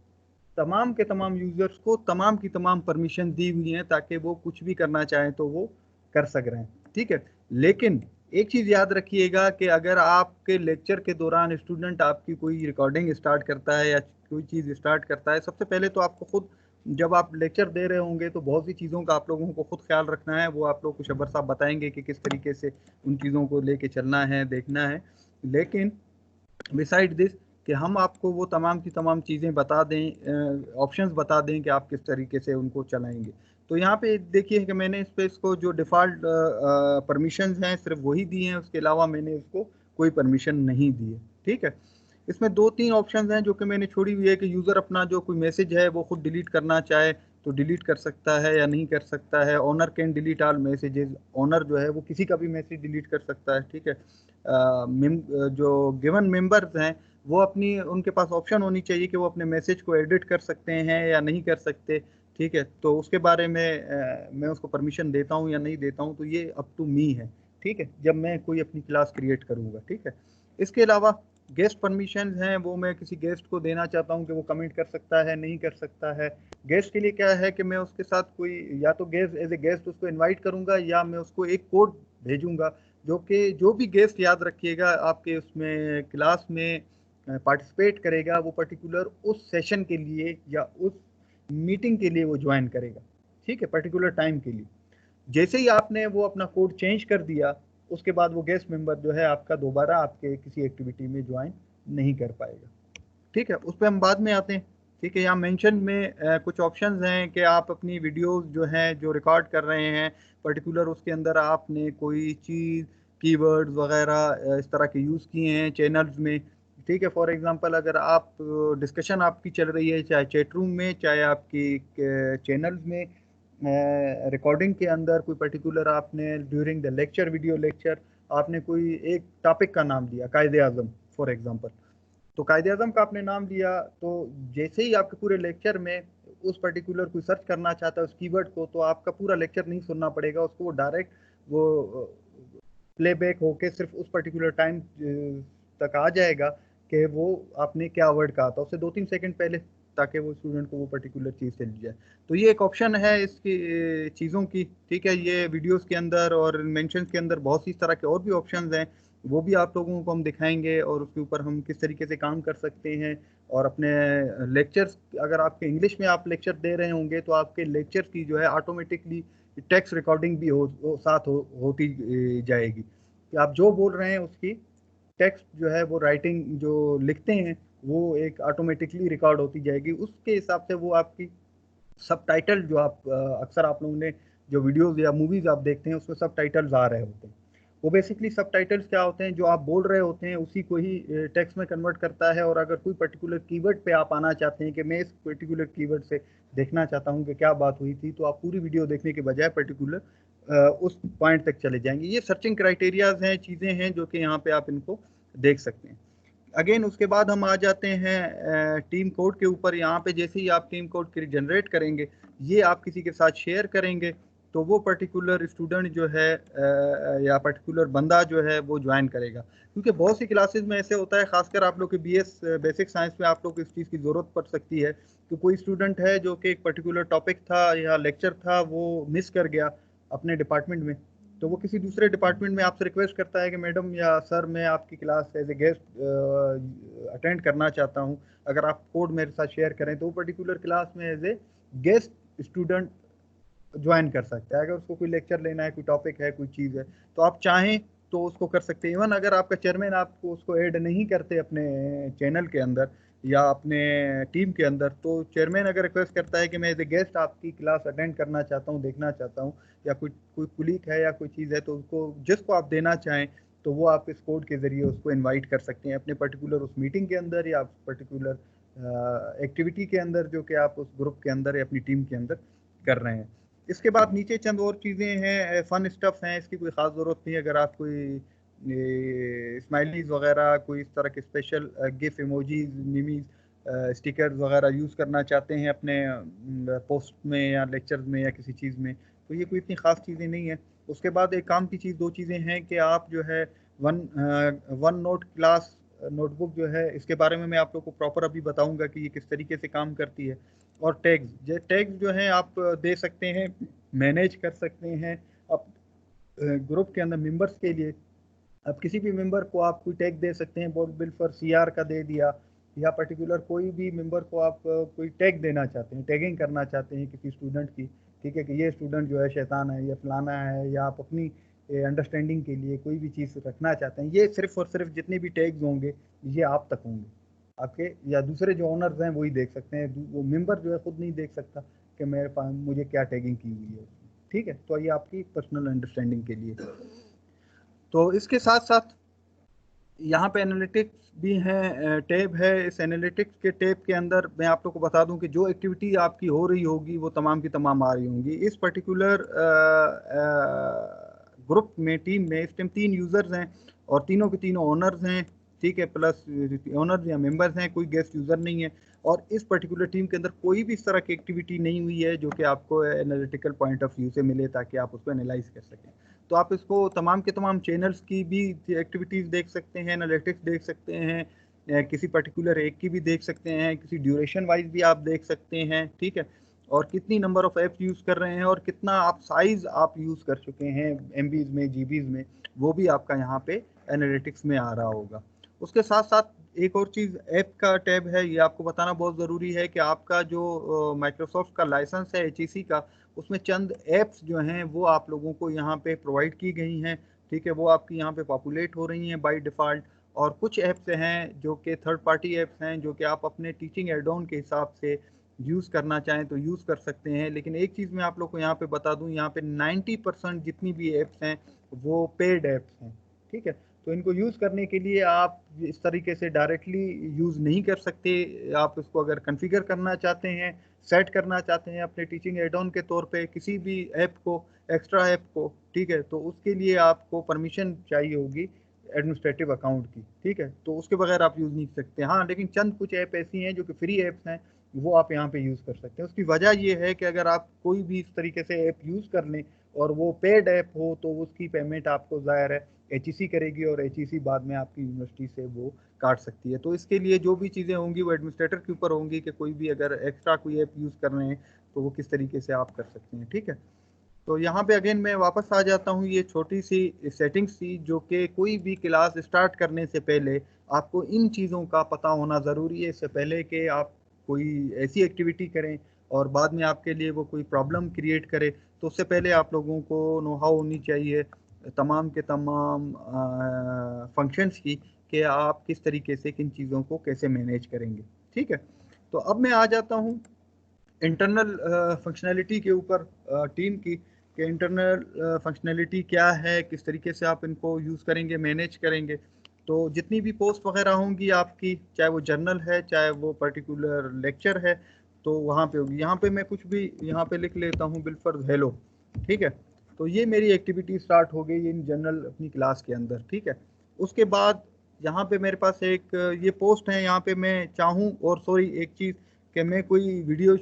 तमाम के तमाम यूजर्स को तमाम की तमाम परमिशन दी हुई हैं ताकि वो कुछ भी करना चाहें तो वो कर सक रहे हैं। ठीक है, लेकिन एक चीज़ याद रखिएगा कि अगर आपके लेक्चर के दौरान स्टूडेंट आपकी कोई रिकॉर्डिंग स्टार्ट करता है या कोई चीज़ स्टार्ट करता है, सबसे पहले तो आपको खुद, जब आप लेक्चर दे रहे होंगे तो बहुत सी चीज़ों का आप लोगों को खुद ख्याल रखना है। वो आप लोग को शब्बर साहब बताएंगे कि किस तरीके से उन चीज़ों को लेके चलना है, देखना है। लेकिन बिसाइड दिस कि हम आपको वो तमाम की तमाम चीज़ें बता दें, ऑप्शंस बता दें कि आप किस तरीके से उनको चलाएंगे। तो यहाँ पे देखिए कि मैंने इस पे इसको जो डिफ़ॉल्ट परमिशंस हैं सिर्फ वही दी हैं, उसके अलावा मैंने इसको कोई परमिशन नहीं दी है। ठीक है, इसमें दो तीन ऑप्शंस हैं जो कि मैंने छोड़ी हुई है कि यूज़र अपना जो कोई मैसेज है वो खुद डिलीट करना चाहे तो डिलीट कर सकता है या नहीं कर सकता है। Owner can delete all messages, owner जो है वो किसी का भी मैसेज डिलीट कर सकता है। ठीक है, जो गिवन मेंबर्स हैं वो अपनी, उनके पास ऑप्शन होनी चाहिए कि वो अपने मैसेज को एडिट कर सकते हैं या नहीं कर सकते। ठीक है, तो उसके बारे में मैं उसको परमिशन देता हूँ या नहीं देता हूँ, तो ये अप टू मी है। ठीक है, जब मैं कोई अपनी क्लास क्रिएट करूँगा। ठीक है, इसके अलावा गेस्ट परमिशन हैं, वो मैं किसी गेस्ट को देना चाहता हूँ कि वो कमेंट कर सकता है, नहीं कर सकता है। गेस्ट के लिए क्या है कि मैं उसके साथ कोई, या तो गेस्ट एज ए गेस्ट उसको इनवाइट करूँगा या मैं उसको एक कोड भेजूंगा, जो कि जो भी गेस्ट, याद रखिएगा, आपके उसमें क्लास में पार्टिसिपेट करेगा, वो पर्टिकुलर उस सेशन के लिए या उस मीटिंग के लिए वो ज्वाइन करेगा। ठीक है, पर्टिकुलर टाइम के लिए। जैसे ही आपने वो अपना कोड चेंज कर दिया, उसके बाद वो गेस्ट मेंबर जो है आपका दोबारा आपके किसी एक्टिविटी में ज्वाइन नहीं कर पाएगा। ठीक है, उस पर हम बाद में आते हैं। ठीक है, यहाँ मेंशन में कुछ ऑप्शंस हैं कि आप अपनी वीडियोस जो हैं जो रिकॉर्ड कर रहे हैं पर्टिकुलर, उसके अंदर आपने कोई चीज़, कीवर्ड्स वगैरह इस तरह के यूज़ किए हैं चैनल्स में। ठीक है, फॉर एग्जांपल अगर आप डिस्कशन आपकी चल रही है चाहे चैट रूम में चाहे आपकी चैनल्स में, रिकॉर्डिंग के अंदर कोई पर्टिकुलर आपने during the lecture, video lecture, आपने कोई एक टॉपिक का नाम लिया, कायदे आज़म फॉर एग्जांपल, तो कायदे आज़म का आपने नाम लिया, तो जैसे ही आपके पूरे लेक्चर में उस पर्टिकुलर कोई सर्च करना चाहता है उस कीवर्ड को, तो आपका पूरा लेक्चर नहीं सुनना पड़ेगा उसको, वो डायरेक्ट वो प्लेबैक होके सिर्फ उस पर्टिकुलर टाइम तक आ जाएगा कि वो आपने क्या वर्ड कहा था, उससे 2-3 सेकंड पहले। ताकि वो स्टूडेंट को वो पर्टिकुलर चीज़ चली जाए। तो ये एक ऑप्शन है इसकी चीज़ों की, ठीक है। ये वीडियोस के अंदर और मेंशंस के अंदर बहुत सी तरह के और भी ऑप्शंस हैं, वो भी आप लोगों को हम दिखाएंगे और उसके ऊपर हम किस तरीके से काम कर सकते हैं। और अपने लेक्चर्स, अगर आपके इंग्लिश में आप लेक्चर दे रहे होंगे तो आपके लेक्चर की जो है ऑटोमेटिकली टेक्स्ट रिकॉर्डिंग भी होती जाएगी कि आप जो बोल रहे हैं उसकी टेक्स्ट जो है वो राइटिंग जो लिखते हैं वो एक ऑटोमेटिकली रिकॉर्ड होती जाएगी। उसके हिसाब से वो आपकी सब टाइटल जो आप अक्सर आप लोगों ने जो वीडियोस या मूवीज आप देखते हैं उसमें सब टाइटल्स आ रहे होते हैं। वो बेसिकली सब टाइटल्स क्या होते हैं, जो आप बोल रहे होते हैं उसी को ही टेक्स्ट में कन्वर्ट करता है। और अगर कोई पर्टिकुलर कीवर्ड पे आप आना चाहते हैं कि मैं इस पर्टिकुलर कीवर्ड से देखना चाहता हूं कि क्या बात हुई थी, तो आप पूरी वीडियो देखने के बजाय पर्टिकुलर उस पॉइंट तक चले जाएंगे। ये सर्चिंग क्राइटेरियाज हैं, चीज़ें हैं जो कि यहाँ पे आप इनको देख सकते हैं। अगेन उसके बाद हम आ जाते हैं टीम कोड के ऊपर। यहाँ पे जैसे ही आप टीम कोड जनरेट करेंगे, ये आप किसी के साथ शेयर करेंगे तो वो पर्टिकुलर स्टूडेंट जो है या पर्टिकुलर बंदा जो है वो ज्वाइन करेगा। क्योंकि बहुत सी क्लासेस में ऐसे होता है, खासकर आप लोग के बीएस बेसिक साइंस में आप लोग को इस चीज़ की ज़रूरत पड़ सकती है कि कोई स्टूडेंट है जो कि एक पर्टिकुलर टॉपिक था या लेक्चर था वो मिस कर गया अपने डिपार्टमेंट में, तो वो किसी दूसरे डिपार्टमेंट में आपसे रिक्वेस्ट करता है कि मैडम या सर मैं आपकी class as a guest attend करना चाहता हूँ, अगर आप कोड मेरे साथ शेयर करें तो वो पर्टिकुलर क्लास में as a guest student join कर सकता है। अगर उसको कोई लेक्चर लेना है, कोई टॉपिक है, कोई चीज़ है, तो आप चाहें तो उसको कर सकते हैं। इवन अगर आपका चेयरमैन आपको उसको ऐड नहीं करते अपने चैनल के अंदर या अपने टीम के अंदर, तो चेयरमैन अगर रिक्वेस्ट करता है कि मैं एज ए गेस्ट आपकी क्लास अटेंड करना चाहता हूँ, देखना चाहता हूँ, या कोई कोई कुलीग है या कोई चीज़ है, तो उसको जिसको आप देना चाहें तो वो आप इस कोड के ज़रिए उसको इनवाइट कर सकते हैं अपने पर्टिकुलर उस मीटिंग के अंदर या पर्टिकुलर एक्टिविटी के अंदर जो कि आप उस ग्रुप के अंदर या अपनी टीम के अंदर कर रहे हैं। इसके बाद नीचे चंद और चीज़ें हैं, फन स्टफ हैं, इसकी कोई ख़ास ज़रूरत नहीं। अगर आप कोई स्माइलीज वगैरह, कोई इस तरह के स्पेशल गिफ इमोजीज, मीमीज, स्टिकर्स वगैरह यूज़ करना चाहते हैं अपने पोस्ट में या लेक्चर्स में या किसी चीज़ में, तो ये कोई इतनी ख़ास चीज़ें नहीं है। उसके बाद एक काम की चीज़, दो चीज़ें हैं कि आप जो है वन नोट क्लास नोटबुक जो है, इसके बारे में मैं आप लोग को प्रॉपर अभी बताऊंगा कि ये किस तरीके से काम करती है। और टैग्स जो हैं आप दे सकते हैं, मैनेज कर सकते हैं आप ग्रुप के अंदर मेंबर्स के लिए। अब किसी भी मेंबर को आप कोई टैग दे सकते हैं, बोर्ड बिल फॉर सीआर का दे दिया, या पर्टिकुलर कोई भी मेंबर को आप कोई टैग देना चाहते हैं, टैगिंग करना चाहते हैं किसी स्टूडेंट की, ठीक है, कि ये स्टूडेंट जो है शैतान है या फलाना है, या आप अपनी अंडरस्टैंडिंग के लिए कोई भी चीज़ रखना चाहते हैं, ये सिर्फ और सिर्फ जितने भी टैग्स होंगे ये आप तक होंगे। आपके या दूसरे जो ओनर्स हैं वही देख सकते हैं, वो मेंबर जो है खुद नहीं देख सकता कि मेरे पास मुझे क्या टैगिंग की हुई है, ठीक है। तो ये आपकी पर्सनल अंडरस्टैंडिंग के लिए। तो इसके साथ साथ यहाँ पे एनालिटिक्स भी है, टैब है। इस एनालिटिक्स के टैब के अंदर मैं आप लोग को बता दूं कि जो एक्टिविटी आपकी हो रही होगी वो तमाम की तमाम आ रही होंगी। इस पर्टिकुलर ग्रुप में, टीम में इस टाइम 3 यूज़र्स हैं और तीनों के तीनों ओनर्स हैं, ठीक है, प्लस ओनर्स या मेंबर्स हैं, कोई गेस्ट यूज़र नहीं है। और इस पर्टिकुलर टीम के अंदर कोई भी इस तरह की एक्टिविटी नहीं हुई है जो कि आपको एनालिटिकल पॉइंट ऑफ व्यू से मिले ताकि आप उसको एनालाइज कर सकें। तो आप इसको तमाम के तमाम चैनल्स की भी एक्टिविटीज़ देख सकते हैं, एनालिटिक्स देख सकते हैं, किसी पर्टिकुलर एक की भी देख सकते हैं, किसी ड्यूरेशन वाइज भी आप देख सकते हैं, ठीक है। और कितनी नंबर ऑफ ऐप्स यूज़ कर रहे हैं और कितना आप साइज आप यूज़ कर चुके हैं एमबीज में, जीबीज में, वो भी आपका यहाँ पे एनालिटिक्स में आ रहा होगा। उसके साथ साथ एक और चीज़ ऐप का टैब है, ये आपको बताना बहुत ज़रूरी है कि आपका जो माइक्रोसॉफ्ट का लाइसेंस है एचईसी का, उसमें चंद ऐप्स जो हैं वो आप लोगों को यहाँ पे प्रोवाइड की गई हैं, ठीक है, वो आपकी यहाँ पे पॉपुलेट हो रही हैं बाय डिफ़ॉल्ट। और कुछ ऐप्स हैं जो कि थर्ड पार्टी ऐप्स हैं जो कि आप अपने टीचिंग एड ऑन के हिसाब से यूज़ करना चाहें तो यूज़ कर सकते हैं। लेकिन एक चीज़ मैं आप लोग को यहाँ पे बता दूँ, यहाँ पे 90% जितनी भी ऐप्स हैं वो पेड ऐप्स हैं, ठीक है। तो इनको यूज़ करने के लिए आप इस तरीके से डायरेक्टली यूज़ नहीं कर सकते। आप इसको अगर कॉन्फ़िगर करना चाहते हैं, सेट करना चाहते हैं अपने टीचिंग एड ऑन के तौर पे किसी भी ऐप को, एक्स्ट्रा ऐप को, ठीक है, तो उसके लिए आपको परमिशन चाहिए होगी एडमिनिस्ट्रेटिव अकाउंट की, ठीक है। तो उसके बगैर आप यूज़ नहीं कर सकते। हाँ, लेकिन चंद कुछ ऐप ऐसी हैं जो कि फ्री ऐप्स हैं, वो आप यहाँ पे यूज़ कर सकते हैं। उसकी वजह ये है कि अगर आप कोई भी इस तरीके से ऐप यूज़ कर लें और वो पेड ऐप हो तो उसकी पेमेंट आपको ज़ाहिर है HEC करेगी और HEC बाद में आपकी यूनिवर्सिटी से वो काट सकती है। तो इसके लिए जो भी चीज़ें होंगी वो एडमिनिस्ट्रेटर के ऊपर होंगी कि कोई भी अगर एक्स्ट्रा कोई ऐप यूज़ कर रहे हैं तो वो किस तरीके से आप कर सकते हैं। ठीक है, तो यहाँ पे अगेन मैं वापस आ जाता हूँ, ये छोटी सी सेटिंग्स थी जो कि कोई भी क्लास स्टार्ट करने से पहले आपको इन चीज़ों का पता होना ज़रूरी है, इससे पहले कि आप कोई ऐसी एक्टिविटी करें और बाद में आपके लिए वो कोई प्रॉब्लम क्रिएट करे। तो उससे पहले आप लोगों को नो हाउ होनी चाहिए तमाम के तमाम फंक्शंस की, कि आप किस तरीके से किन चीज़ों को कैसे मैनेज करेंगे। ठीक है, तो अब मैं आ जाता हूँ इंटरनल फंक्शनैलिटी के ऊपर टीम की, कि इंटरनल फंक्शनैलिटी क्या है, किस तरीके से आप इनको यूज़ करेंगे, मैनेज करेंगे। तो जितनी भी पोस्ट वगैरह होंगी आपकी, चाहे वो जर्नल है चाहे वो पर्टिकुलर लेक्चर है, तो वहाँ पे होगी। यहाँ पे मैं कुछ भी यहाँ पे लिख लेता हूँ बिलफर्ज हेलो। ठीक है, तो ये मेरी एक्टिविटी स्टार्ट हो गई इन जनरल अपनी क्लास के अंदर। ठीक है, उसके बाद यहाँ पे मेरे पास एक ये पोस्ट है, यहाँ पे मैं चाहूँ, और सॉरी एक चीज़, कि मैं कोई वीडियो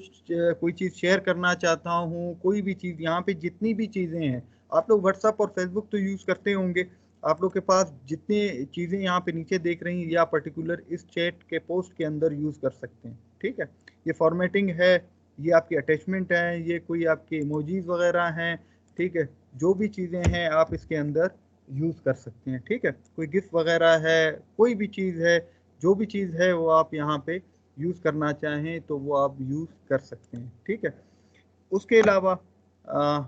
कोई चीज़ शेयर करना चाहता हूँ, कोई भी चीज़, यहाँ पे जितनी भी चीज़ें हैं, आप लोग व्हाट्सअप और फेसबुक तो यूज़ करते होंगे, आप लोग के पास जितनी चीज़ें यहाँ पे नीचे देख रही हैं या पर्टिकुलर इस चैट के पोस्ट के अंदर यूज़ कर सकते हैं। ठीक है, ये फॉर्मेटिंग है, ये आपकी अटैचमेंट है, ये कोई आपके इमोजीज वगैरह हैं। ठीक है, जो भी चीज़ें हैं आप इसके अंदर यूज़ कर सकते हैं। ठीक है, कोई गिफ्ट वगैरह है, कोई भी चीज़ है, जो भी चीज़ है वो आप यहाँ पे यूज़ करना चाहें तो वो आप यूज़ कर सकते हैं। ठीक है, उसके अलावा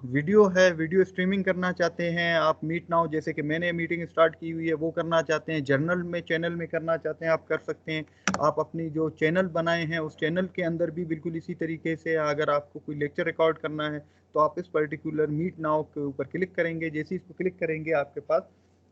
वीडियो है, वीडियो स्ट्रीमिंग करना चाहते हैं आप, मीट नाउ जैसे कि मैंने मीटिंग स्टार्ट की हुई है वो करना चाहते हैं, जर्नल में चैनल में करना चाहते हैं आप कर सकते हैं। आप अपनी जो चैनल बनाए हैं उस चैनल के अंदर भी बिल्कुल इसी तरीके से अगर आपको कोई लेक्चर रिकॉर्ड करना है तो आप इस पर्टिकुलर मीट नाउ के ऊपर क्लिक करेंगे, जैसे इसको क्लिक करेंगे आपके पास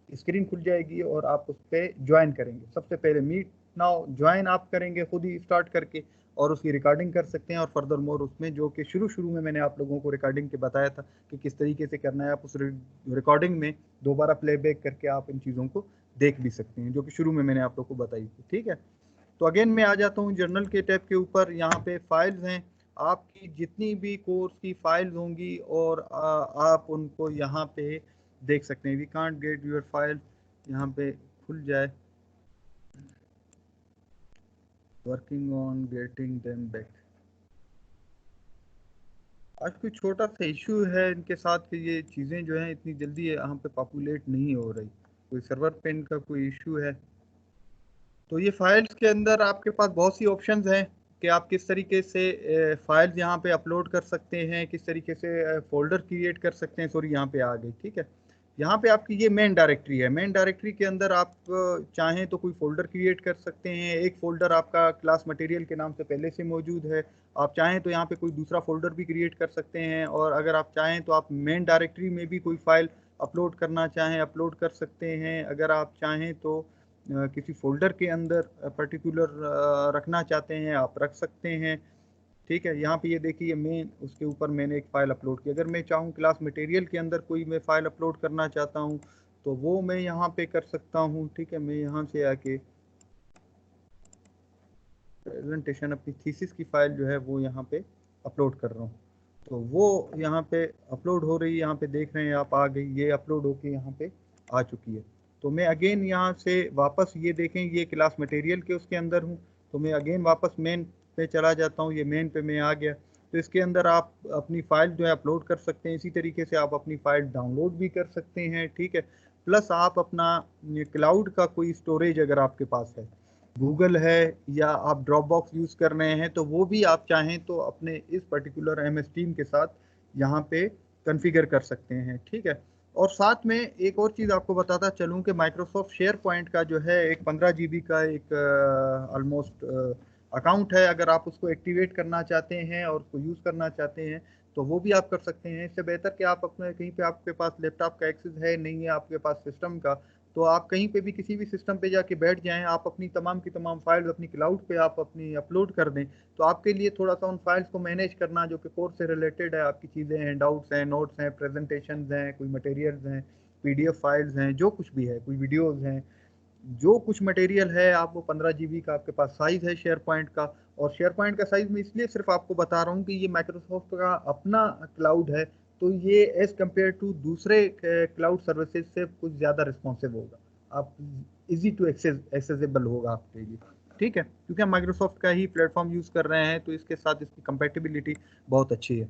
स्क्रीन खुल जाएगी और आप उस पर ज्वाइन करेंगे। सबसे पहले मीट नाउ ज्वाइन आप करेंगे खुद ही स्टार्ट करके, और उसकी रिकॉर्डिंग कर सकते हैं। और फर्दर मोर उसमें जो कि शुरू में मैंने आप लोगों को रिकॉर्डिंग के बताया था कि किस तरीके से करना है, आप उस रिकॉर्डिंग में दोबारा प्लेबैक करके आप इन चीज़ों को देख भी सकते हैं, जो कि शुरू में मैंने आप लोग को बताई थी। ठीक है, तो अगेन मैं आ जाता हूँ जर्नल के टैब के ऊपर। यहाँ पे फाइल्स हैं, आपकी जितनी भी कोर्स की फाइल्स होंगी और आप उनको यहाँ पे देख सकते हैं। We can't get your file, यहाँ पे खुल जाए, working on getting them back. आज कोई छोटा सा इशू है इनके साथ कि ये चीज़ें जो हैं इतनी जल्दी यहाँ पे पॉपुलेट नहीं हो रही, कोई सर्वर पेन का कोई इशू है। तो ये फाइल्स के अंदर आपके पास बहुत सी ऑप्शंस हैं कि आप किस तरीके से फाइल्स यहाँ पे अपलोड कर सकते हैं, किस तरीके से फोल्डर क्रिएट कर सकते हैं। सॉरी यहाँ पे आ गई। ठीक है, यहाँ पे आपकी ये मेन डायरेक्टरी है, मेन डायरेक्टरी के अंदर आप चाहें तो कोई फोल्डर क्रिएट कर सकते हैं। एक फोल्डर आपका क्लास मटेरियल के नाम से पहले से मौजूद है, आप चाहें तो यहाँ पे कोई दूसरा फोल्डर भी क्रिएट कर सकते हैं। और अगर आप चाहें तो आप मेन डायरेक्टरी में भी कोई फाइल अपलोड करना चाहें अपलोड कर सकते हैं। अगर आप चाहें तो किसी फोल्डर के अंदर पर्टिकुलर रखना चाहते हैं आप रख सकते हैं। ठीक है, यहाँ पे ये देखिए मेन, उसके ऊपर मैंने एक फ़ाइल अपलोड की। अगर मैं चाहूँ क्लास मटेरियल के अंदर कोई मैं फ़ाइल अपलोड करना चाहता हूँ तो वो मैं यहाँ पे कर सकता हूँ। ठीक है, मैं यहाँ से आके प्रेजेंटेशन अपनी थीसिस की फ़ाइल जो है वो यहाँ पे अपलोड कर रहा हूँ, तो वो यहाँ पे अपलोड हो रही है। यहाँ पे देख रहे हैं आप, आ गई, ये अपलोड होके यहाँ पे आ चुकी है। तो मैं अगेन यहाँ से वापस, ये देखें ये क्लास मटेरियल के उसके अंदर हूँ, तो मैं अगेन वापस मेन पे चला जाता हूँ। ये मेन पे मैं आ गया, तो इसके अंदर आप अपनी फ़ाइल जो है अपलोड कर सकते हैं। इसी तरीके से आप अपनी फ़ाइल डाउनलोड भी कर सकते हैं। ठीक है, प्लस आप अपना क्लाउड का कोई स्टोरेज अगर आपके पास है, गूगल है या आप ड्रॉप बॉक्स यूज़ कर रहे हैं, तो वो भी आप चाहें तो अपने इस पर्टिकुलर MS टीम के साथ यहाँ पे कॉन्फ़िगर कर सकते हैं। ठीक है, और साथ में एक और चीज़ आपको बताता चलूँ कि माइक्रोसॉफ्ट शेयर पॉइंट का जो है एक 15 GB का एक ऑलमोस्ट अकाउंट है। अगर आप उसको एक्टिवेट करना चाहते हैं और उसको यूज़ करना चाहते हैं तो वो भी आप कर सकते हैं। इससे बेहतर कि आप अपने कहीं पे आपके पास लैपटॉप का एक्सेस है नहीं है आपके पास सिस्टम का, तो आप कहीं पे भी किसी भी सिस्टम पे जाके बैठ जाएं, आप अपनी तमाम की तमाम फाइल्स अपनी क्लाउड पे आप अपनी अपलोड कर दें। तो आपके लिए थोड़ा सा उन फाइल्स को मैनेज करना, जो कि कोर्स से रिलेटेड है, आपकी चीज़ें हैं, डाउट्स हैं, नोट्स हैं, प्रेजेंटेशंस हैं, कोई मटेरियल्स हैं, PDF फाइल्स हैं, जो कुछ भी है, कोई वीडियोज़ हैं, जो कुछ मटेरियल है, आप वो 15 GB का आपके पास साइज़ है शेयर पॉइंट का। और शेयर पॉइंट का साइज़ मैं इसलिए सिर्फ आपको बता रहा हूँ कि ये माइक्रोसॉफ्ट का अपना क्लाउड है, तो ये एज कम्पेयर टू दूसरे क्लाउड सर्विसेज से कुछ ज़्यादा रिस्पॉन्सिव होगा, आप इजी टू एक्सेसिबल होगा आपके लिए, ठीक है, क्योंकि हम माइक्रोसॉफ्ट का ही प्लेटफॉर्म यूज़ कर रहे हैं तो इसके साथ इसकी कंपेटिबिलिटी बहुत अच्छी है।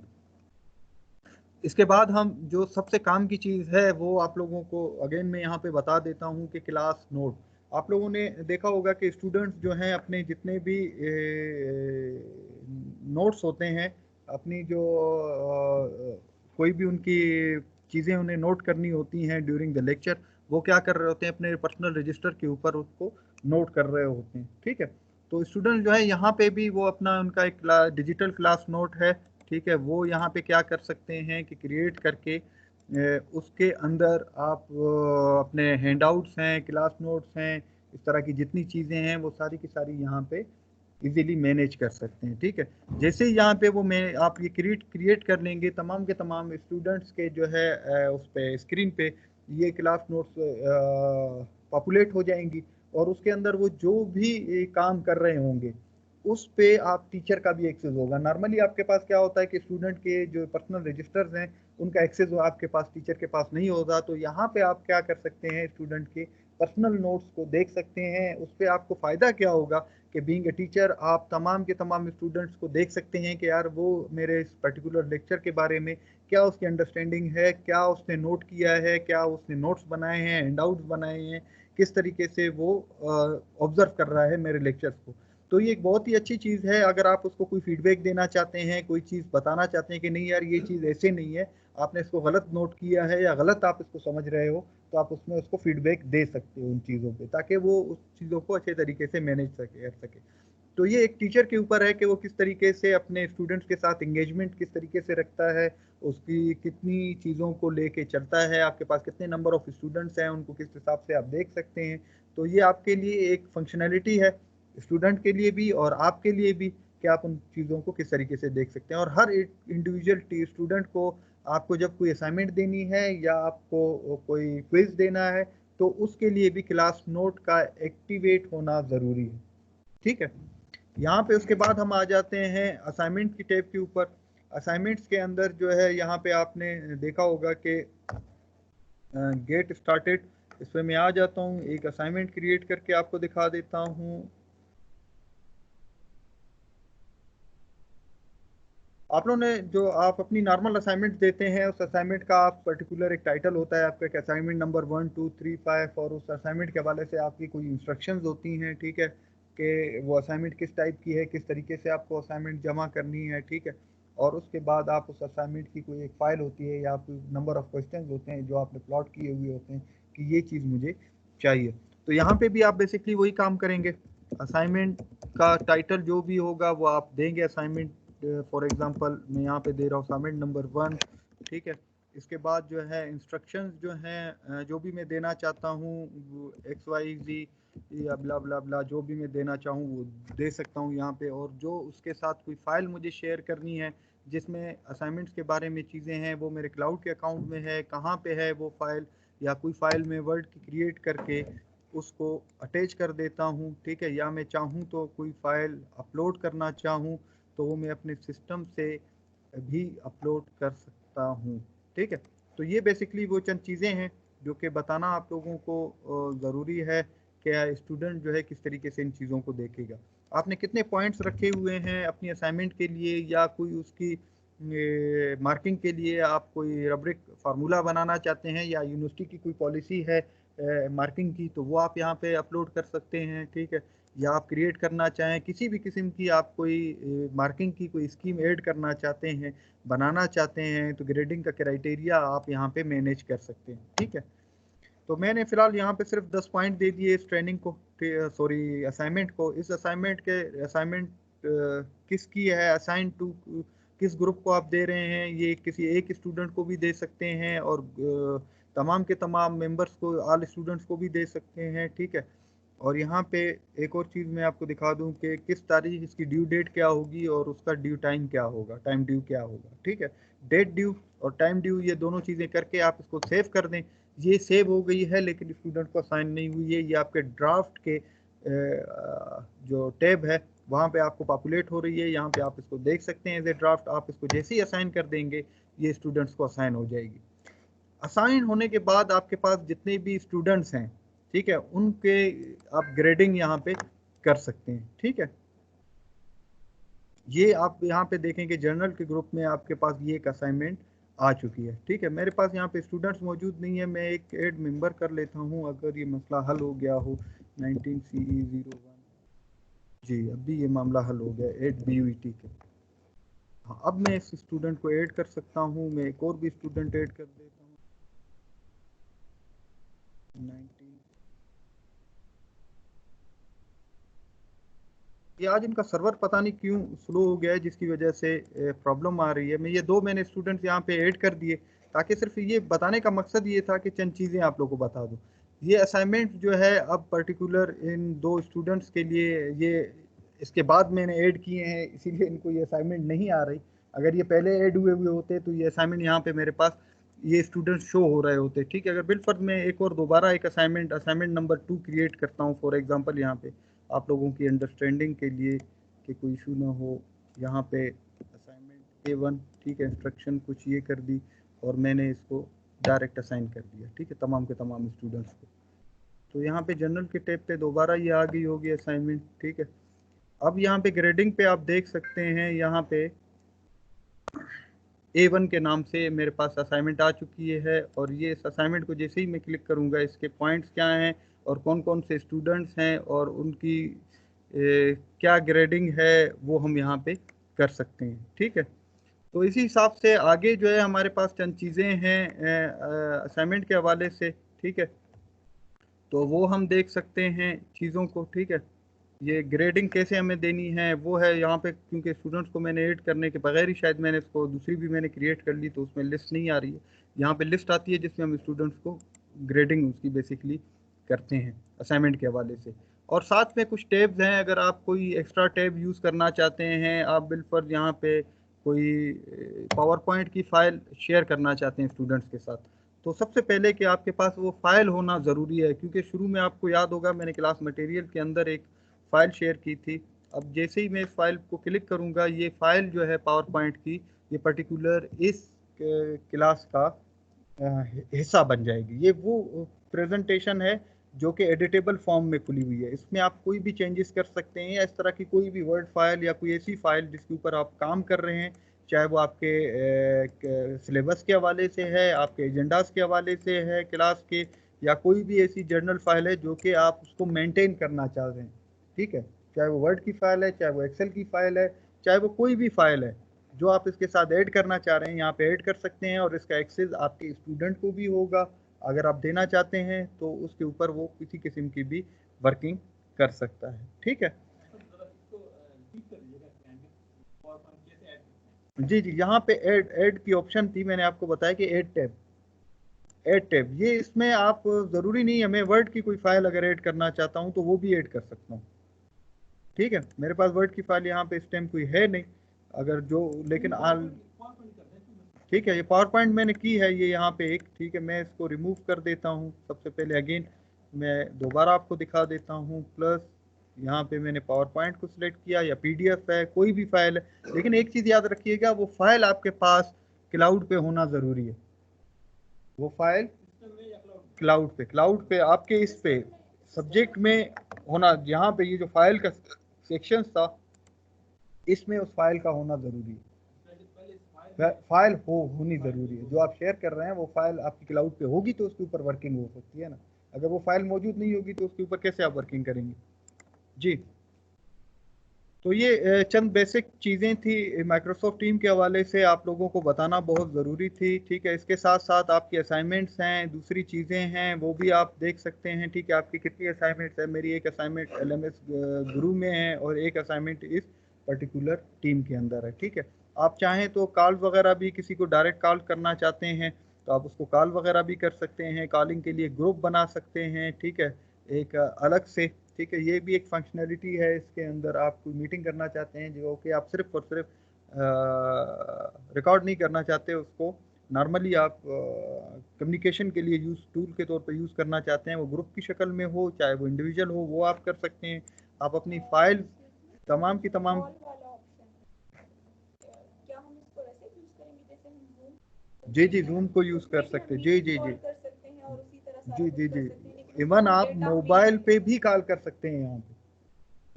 इसके बाद हम जो सबसे काम की चीज़ है वो आप लोगों को अगेन मैं यहाँ पे बता देता हूँ कि क्लास नोट। आप लोगों ने देखा होगा कि स्टूडेंट्स जो हैं अपने जितने भी नोट्स होते हैं, अपनी जो कोई भी उनकी चीज़ें उन्हें नोट करनी होती हैं ड्यूरिंग द लेक्चर, वो क्या कर रहे होते हैं अपने पर्सनल रजिस्टर के ऊपर उसको नोट कर रहे होते हैं, ठीक है। तो स्टूडेंट जो है यहाँ पे भी वो अपना उनका एक डिजिटल क्लास नोट है, ठीक है, वो यहाँ पे क्या कर सकते हैं कि क्रिएट करके उसके अंदर आप अपने हैंडआउट्स हैं, क्लास नोट्स हैं, इस तरह की जितनी चीज़ें हैं वो सारी की सारी यहाँ पे इजीली मैनेज कर सकते हैं, ठीक है। जैसे ही यहाँ पे वो मैं आप ये क्रिएट कर लेंगे, तमाम के तमाम स्टूडेंट्स के जो है उस पे स्क्रीन पे ये क्लास नोट्स पॉपुलेट हो जाएंगी और उसके अंदर वो जो भी काम कर रहे होंगे उस पे आप टीचर का भी एक्सेस होगा। नॉर्मली आपके पास क्या होता है कि स्टूडेंट के जो पर्सनल रजिस्टर्स हैं उनका एक्सेस आपके पास टीचर के पास नहीं होगा, तो यहाँ पे आप क्या कर सकते हैं, स्टूडेंट के पर्सनल नोट्स को देख सकते हैं। उस पर आपको फ़ायदा क्या होगा कि बीइंग ए टीचर आप तमाम के तमाम स्टूडेंट्स को देख सकते हैं कि यार वो मेरे इस पर्टिकुलर लेक्चर के बारे में क्या उसकी अंडरस्टैंडिंग है, क्या उसने नोट किया है, क्या उसने नोट्स बनाए हैं, हैंडआउट्स बनाए हैं, किस तरीके से वो ऑब्जर्व कर रहा है मेरे लेक्चर्स को। तो ये एक बहुत ही अच्छी चीज़ है। अगर आप उसको कोई फीडबैक देना चाहते हैं, कोई चीज़ बताना चाहते हैं कि नहीं यार ये चीज़ ऐसे नहीं है, आपने इसको गलत नोट किया है या गलत आप इसको समझ रहे हो, तो आप उसमें उसको फीडबैक दे सकते हो उन चीज़ों पे, ताकि वो उस चीज़ों को अच्छे तरीके से मैनेज कर सके। तो ये एक टीचर के ऊपर है कि वो किस तरीके से अपने स्टूडेंट्स के साथ एंगेजमेंट किस तरीके से रखता है, उसकी कितनी चीज़ों को लेके चलता है, आपके पास कितने नंबर ऑफ स्टूडेंट्स हैं उनको किस हिसाब से आप देख सकते हैं। तो ये आपके लिए एक फंक्शनैलिटी है, स्टूडेंट के लिए भी और आपके लिए भी, कि आप उन चीज़ों को किस तरीके से देख सकते हैं। और हर इंडिविजुअल स्टूडेंट को आपको जब कोई असाइनमेंट देनी है या आपको कोई क्विज देना है तो उसके लिए भी क्लास नोट का एक्टिवेट होना ज़रूरी है, ठीक है। यहाँ पे उसके बाद हम आ जाते हैं असाइनमेंट की टैब के ऊपर। असाइनमेंट्स के अंदर जो है यहाँ पे आपने देखा होगा कि गेट स्टार्टेड, इस पर मैं आ जाता हूँ, एक असाइनमेंट क्रिएट करके आपको दिखा देता हूँ। आप लोगों ने जो आप अपनी नॉर्मल असाइनमेंट देते हैं उस असाइनमेंट का आप पर्टिकुलर एक टाइटल होता है आपका, एक असाइनमेंट नंबर 1 2 3 5, और उस असाइनमेंट के हवाले से आपकी कोई इंस्ट्रक्शंस होती हैं, ठीक है, कि वो असाइनमेंट किस टाइप की है, किस तरीके से आपको असाइनमेंट जमा करनी है, ठीक है। और उसके बाद आप उस असाइनमेंट की कोई एक फाइल होती है या कोई नंबर ऑफ क्वेश्चन होते हैं जो आपने प्लॉट किए हुए होते हैं कि ये चीज़ मुझे चाहिए। तो यहाँ पे भी आप बेसिकली वही काम करेंगे, असाइनमेंट का टाइटल जो भी होगा वो आप देंगे। असाइनमेंट फॉर एग्जांपल मैं यहाँ पे दे रहा हूँ असाइनमेंट नंबर 1, ठीक है। इसके बाद जो है इंस्ट्रक्शंस जो हैं जो भी मैं देना चाहता हूँ XYZ या ब्ला ब्ला ब्ला, जो भी मैं देना चाहूँ वो दे सकता हूँ यहाँ पे। और जो उसके साथ कोई फाइल मुझे शेयर करनी है जिसमें असाइनमेंट्स के बारे में चीज़ें हैं, वो मेरे क्लाउड के अकाउंट में है, कहाँ पे है वो फाइल, या कोई फाइल में वर्ड की क्रिएट करके उसको अटैच कर देता हूँ, ठीक है। या मैं चाहूँ तो कोई फाइल अपलोड करना चाहूँ तो वो मैं अपने सिस्टम से भी अपलोड कर सकता हूँ, ठीक है। तो ये बेसिकली वो चंद चीज़ें हैं जो कि बताना आप लोगों को ज़रूरी है कि स्टूडेंट जो है किस तरीके से इन चीज़ों को देखेगा। आपने कितने पॉइंट्स रखे हुए हैं अपनी असाइनमेंट के लिए या कोई उसकी मार्किंग के लिए, आप कोई रब्रिक फार्मूला बनाना चाहते हैं या यूनिवर्सिटी की कोई पॉलिसी है मार्किंग की, तो वो आप यहाँ पे अपलोड कर सकते हैं, ठीक है। या आप क्रिएट करना चाहें किसी भी किस्म की, आप कोई मार्किंग की कोई स्कीम ऐड करना चाहते हैं, बनाना चाहते हैं, तो ग्रेडिंग का क्राइटेरिया आप यहाँ पे मैनेज कर सकते हैं, ठीक है। तो मैंने फिलहाल यहाँ पे सिर्फ 10 पॉइंट दे दिए इस ट्रेनिंग को, सॉरी असाइनमेंट को। इस असाइनमेंट किसकी है, असाइन टू किस ग्रुप को आप दे रहे हैं, ये किसी एक स्टूडेंट को भी दे सकते हैं और तमाम के तमाम मेंबर्स को, ऑल स्टूडेंट्स को भी दे सकते हैं, ठीक है। और यहाँ पे एक और चीज़ मैं आपको दिखा दूँ कि किस तारीख इसकी ड्यू डेट क्या होगी और उसका ड्यू टाइम क्या होगा, टाइम ड्यू क्या होगा, ठीक है। डेट ड्यू और टाइम ड्यू ये दोनों चीज़ें करके आप इसको सेव कर दें। ये सेव हो गई है लेकिन स्टूडेंट को असाइन नहीं हुई है, ये आपके ड्राफ्ट के जो टैब है वहाँ पे आपको पॉपुलेट हो रही है, यहाँ पे आप इसको देख सकते हैं एज ए ड्राफ्ट। आप इसको जैसे ही असाइन कर देंगे ये स्टूडेंट्स को असाइन हो जाएगी। असाइन होने के बाद आपके पास जितने भी स्टूडेंट्स हैं, ठीक है, उनके आप ग्रेडिंग यहाँ पे कर सकते हैं। ठीक है, ये आप यहाँ पे देखेंगे जर्नल के ग्रुप में आपके पास ये एक असाइनमेंट आ चुकी है। ठीक है, मेरे पास यहाँ पे स्टूडेंट्स मौजूद नहीं है, मैं एक ऐड मेंबर कर लेता हूँ अगर ये मसला हल हो गया हो। 19CE01 जी, अभी ये मामला हल हो गया 8 BUET के। हाँ, अब मैं इस स्टूडेंट को ऐड कर सकता हूँ, मैं एक और भी स्टूडेंट ऐड कर देता हूँ 19। ये आज इनका सर्वर पता नहीं क्यों स्लो हो गया है, जिसकी वजह से प्रॉब्लम आ रही है। मैं ये मैंने स्टूडेंट्स यहाँ पे ऐड कर दिए ताकि सिर्फ ये बताने का मकसद ये था कि चंद चीज़ें आप लोगों को बता दूँ। ये असाइनमेंट जो है अब पर्टिकुलर इन 2 स्टूडेंट्स के लिए ये इसके बाद मैंने ऐड किए हैं, इसीलिए इनको ये असाइनमेंट नहीं आ रही। अगर ये पहले ऐड हुए होते तो ये असाइनमेंट यहाँ पे मेरे पास ये स्टूडेंट्स शो हो रहे होते। ठीक है, अगर बिलफर्ज मैं एक और दोबारा एक असाइनमेंट नंबर 2 क्रिएट करता हूँ फॉर एग्जांपल यहाँ पे आप लोगों की अंडरस्टैंडिंग के लिए कि कोई इशू ना हो। यहाँ पे असाइनमेंट A1, ठीक है, इंस्ट्रक्शन कुछ ये कर दी और मैंने इसको डायरेक्ट असाइन कर दिया। ठीक है, तमाम के तमाम स्टूडेंट्स को। तो यहाँ पे जनरल के टैब पे दोबारा ये आ गई होगी असाइनमेंट। ठीक है, अब यहाँ पे ग्रेडिंग पे आप देख सकते हैं, यहाँ पे A1 के नाम से मेरे पास असाइनमेंट आ चुकी है और ये इस असाइनमेंट को जैसे ही मैं क्लिक करूँगा इसके पॉइंट्स क्या हैं और कौन कौन से स्टूडेंट्स हैं और उनकी क्या ग्रेडिंग है वो हम यहाँ पे कर सकते हैं। ठीक है, तो इसी हिसाब से आगे जो है हमारे पास चंद चीज़ें हैं असाइनमेंट के हवाले से। ठीक है, तो वो हम देख सकते हैं चीज़ों को। ठीक है, ये ग्रेडिंग कैसे हमें देनी है वो है यहाँ पे, क्योंकि स्टूडेंट्स को मैंने ऐड करने के बगैर ही शायद मैंने इसको दूसरी भी मैंने क्रिएट कर ली तो उसमें लिस्ट नहीं आ रही है। यहाँ पे लिस्ट आती है जिसमें हम स्टूडेंट्स को ग्रेडिंग उसकी बेसिकली करते हैं असाइनमेंट के हवाले से। और साथ में कुछ टैब्स हैं, अगर आप कोई एक्स्ट्रा टैब यूज़ करना चाहते हैं, आप बिलफर्ज यहाँ पे कोई पावर पॉइंट की फ़ाइल शेयर करना चाहते हैं स्टूडेंट्स के साथ, तो सबसे पहले कि आपके पास वो फाइल होना ज़रूरी है, क्योंकि शुरू में आपको याद होगा मैंने क्लास मटेरियल के अंदर एक फ़ाइल शेयर की थी। अब जैसे ही मैं इस फाइल को क्लिक करूँगा ये फाइल जो है पावर पॉइंट की ये पर्टिकुलर इस क्लास का हिस्सा बन जाएगी। ये वो प्रेजेंटेशन है जो कि एडिटेबल फॉर्म में खुली हुई है, इसमें आप कोई भी चेंजेस कर सकते हैं या इस तरह की कोई भी वर्ड फाइल या कोई ऐसी फाइल जिसके ऊपर आप काम कर रहे हैं, चाहे वो आपके सिलेबस के हवाले से है, आपके एजेंडास के हवाले से है क्लास के, या कोई भी ऐसी जर्नल फाइल है जो कि आप उसको मेंटेन करना चाह रहे हैं। ठीक है, चाहे वो वर्ड की फाइल है, चाहे वो एक्सेल की फाइल है, चाहे वो कोई भी फाइल है जो आप इसके साथ ऐड करना चाह रहे हैं, यहाँ पे ऐड कर सकते हैं और इसका एक्सेस आपके स्टूडेंट को भी होगा। अगर आप देना चाहते हैं तो उसके ऊपर वो किसी किस्म की भी वर्किंग कर सकता है। ठीक है जी जी, यहाँ पे ऐड की ऑप्शन थी, मैंने आपको बताया कि ऐड टैब ये इसमें आप ज़रूरी नहीं है मैं वर्ड की कोई फाइल अगर ऐड करना चाहता हूँ तो वो भी ऐड कर सकता हूँ। ठीक है, मेरे पास वर्ड की फाइल यहाँ पे इस टाइम कोई है नहीं, अगर जो लेकिन आल ठीक है, ये पावर पॉइंट मैंने की है ये यहाँ पे एक। ठीक है, मैं इसको रिमूव कर देता हूँ। सबसे पहले अगेन मैं दोबारा आपको दिखा देता हूँ, प्लस यहाँ पे मैंने पावर पॉइंट को सिलेक्ट किया या PDF है कोई भी फाइल है, लेकिन एक चीज़ याद रखिएगा वो फाइल आपके पास क्लाउड पे होना ज़रूरी है। वो फाइल क्लाउड पे आपके इस पे सब्जेक्ट में होना, यहाँ पे ये जो फाइल का सेक्शन था इसमें उस फाइल का होना ज़रूरी है। फाइल होनी ज़रूरी है, जो आप शेयर कर रहे हैं वो फाइल आपकी क्लाउड पे होगी तो उसके ऊपर वर्किंग हो सकती है ना। अगर वो फाइल मौजूद नहीं होगी तो उसके ऊपर कैसे आप वर्किंग करेंगे जी। तो ये चंद बेसिक चीज़ें थी माइक्रोसॉफ्ट टीम के हवाले से आप लोगों को बताना बहुत ज़रूरी थी। ठीक है, इसके साथ साथ आपकी असाइनमेंट्स हैं, दूसरी चीज़ें हैं वो भी आप देख सकते हैं। ठीक है, आपकी कितनी असाइनमेंट्स है, मेरी एक असाइनमेंट LMS गुरु में है और एक असाइनमेंट इस पर्टिकुलर टीम के अंदर है। ठीक है, आप चाहें तो कॉल वगैरह भी किसी को डायरेक्ट कॉल करना चाहते हैं तो आप उसको कॉल वगैरह भी कर सकते हैं, कॉलिंग के लिए ग्रुप बना सकते हैं। ठीक है, एक अलग से। ठीक है, ये भी एक फंक्शनैलिटी है इसके अंदर, आप कोई मीटिंग करना चाहते हैं जो कि आप सिर्फ और सिर्फ रिकॉर्ड नहीं करना चाहते उसको, नॉर्मली आप कम्युनिकेशन के लिए यूज़ टूल के तौर पर यूज़ करना चाहते हैं, वो ग्रुप की शक्ल में हो चाहे वो इंडिविजुअल हो, वो आप कर सकते हैं। आप अपनी फाइल तमाम की तमाम। जी जी, जूम को यूज कर सकते हैं। जी जी जी जी जी जी। इवन आप मोबाइल पे भी कॉल कर सकते हैं।